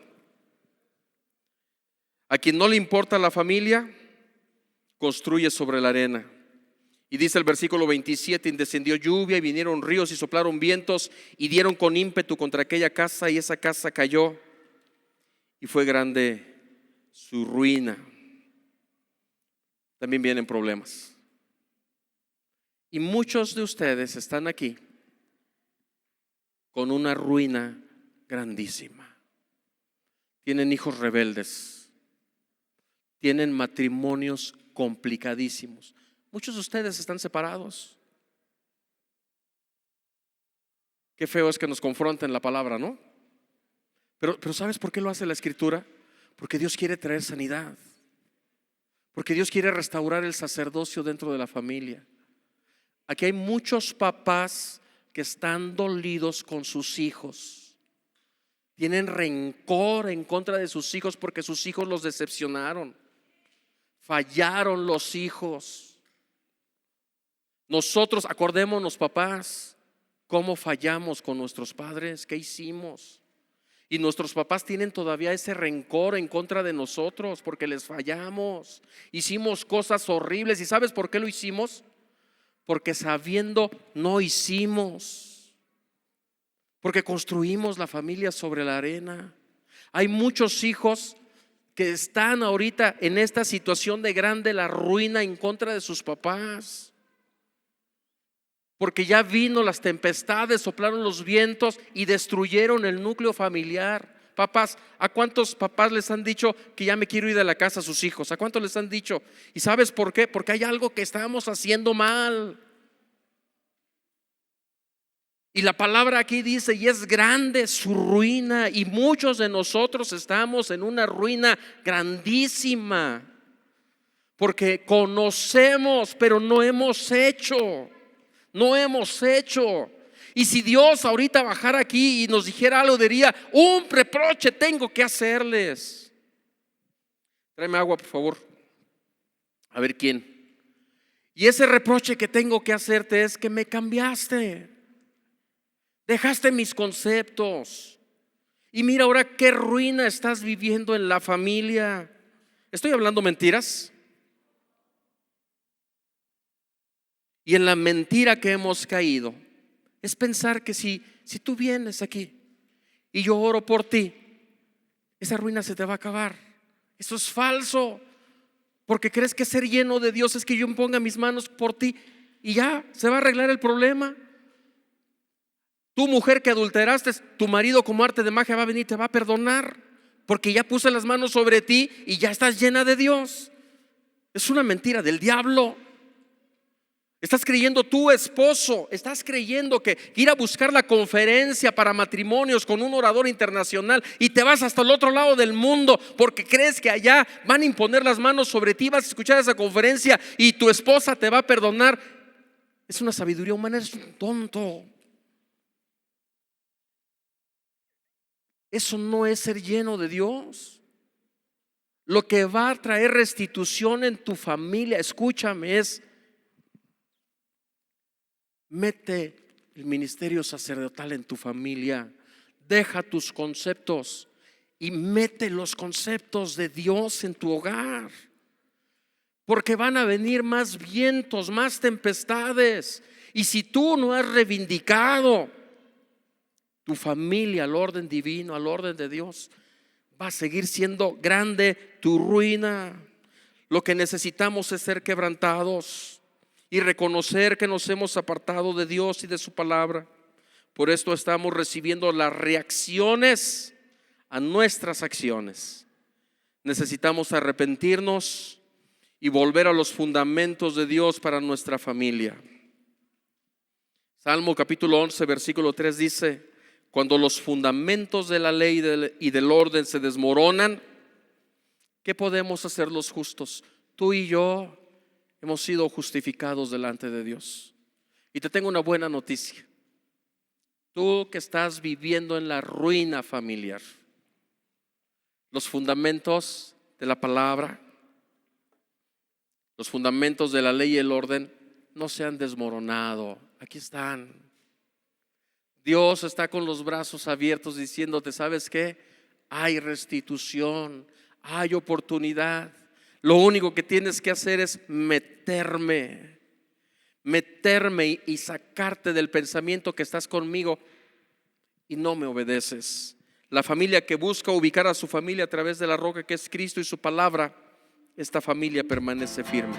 A quien no le importa la familia, construye sobre la arena. Y dice el versículo 27, y descendió lluvia y vinieron ríos y soplaron vientos y dieron con ímpetu contra aquella casa y esa casa cayó y fue grande su ruina. También vienen problemas. Y muchos de ustedes están aquí con una ruina grandísima. Tienen hijos rebeldes, tienen matrimonios complicadísimos. Muchos de ustedes están separados. Qué feo es que nos confronten la palabra, ¿no? Pero ¿sabes por qué lo hace la Escritura? Porque Dios quiere traer sanidad. Porque Dios quiere restaurar el sacerdocio dentro de la familia. Aquí hay muchos papás que están dolidos con sus hijos. Tienen rencor en contra de sus hijos porque sus hijos los decepcionaron. Fallaron los hijos. Nosotros, acordémonos, papás, cómo fallamos con nuestros padres, qué hicimos. Y nuestros papás tienen todavía ese rencor en contra de nosotros porque les fallamos. Hicimos cosas horribles. ¿Y sabes por qué lo hicimos? Porque sabiendo no hicimos. Porque construimos la familia sobre la arena. Hay muchos hijos que están ahorita en esta situación de grande la ruina en contra de sus papás. Porque ya vino las tempestades, soplaron los vientos y destruyeron el núcleo familiar. Papás, ¿a cuántos papás les han dicho que ya me quiero ir de la casa a sus hijos? ¿A cuántos les han dicho? ¿Y sabes por qué? Porque hay algo que estamos haciendo mal. Y la palabra aquí dice, y es grande su ruina, y muchos de nosotros estamos en una ruina grandísima. Porque conocemos, pero no hemos hecho. No hemos hecho. Y si Dios ahorita bajara aquí y nos dijera algo, diría, un reproche tengo que hacerles. Tráeme agua, por favor. A ver quién. Y ese reproche que tengo que hacerte es que me cambiaste. Dejaste mis conceptos. Y mira ahora qué ruina estás viviendo en la familia. ¿Estoy hablando mentiras? Y en la mentira que hemos caído es pensar que si tú vienes aquí y yo oro por ti, esa ruina se te va a acabar. Eso es falso. Porque crees que ser lleno de Dios es que yo ponga mis manos por ti y ya se va a arreglar el problema. Tu mujer que adulteraste, tu marido como arte de magia va a venir y te va a perdonar porque ya puse las manos sobre ti y ya estás llena de Dios. Es una mentira del diablo. Estás creyendo tu esposo, estás creyendo que ir a buscar la conferencia para matrimonios con un orador internacional y te vas hasta el otro lado del mundo porque crees que allá van a imponer las manos sobre ti, vas a escuchar esa conferencia y tu esposa te va a perdonar. Es una sabiduría humana, eres un tonto. Eso no es ser lleno de Dios. Lo que va a traer restitución en tu familia, escúchame, es Mete el ministerio sacerdotal en tu familia. Deja tus conceptos y mete los conceptos de Dios en tu hogar. Porque van a venir más vientos, más tempestades. Y si tú no has reivindicado tu familia al orden divino, al orden de Dios, va a seguir siendo grande tu ruina. Lo que necesitamos es ser quebrantados y reconocer que nos hemos apartado de Dios y de su palabra. Por esto estamos recibiendo las reacciones a nuestras acciones. Necesitamos arrepentirnos y volver a los fundamentos de Dios para nuestra familia. Salmo capítulo 11 versículo 3 dice: cuando los fundamentos de la ley y del orden se desmoronan, ¿qué podemos hacer los justos? Tú y yo hemos sido justificados delante de Dios. Y te tengo una buena noticia. Tú que estás viviendo en la ruina familiar, los fundamentos de la palabra, los fundamentos de la ley y el orden no se han desmoronado. Aquí están. Dios está con los brazos abiertos diciéndote: ¿sabes qué? Hay restitución, hay oportunidad. Lo único que tienes que hacer es meterme y sacarte del pensamiento que estás conmigo y no me obedeces. La familia que busca ubicar a su familia a través de la roca que es Cristo y su palabra, esta familia permanece firme.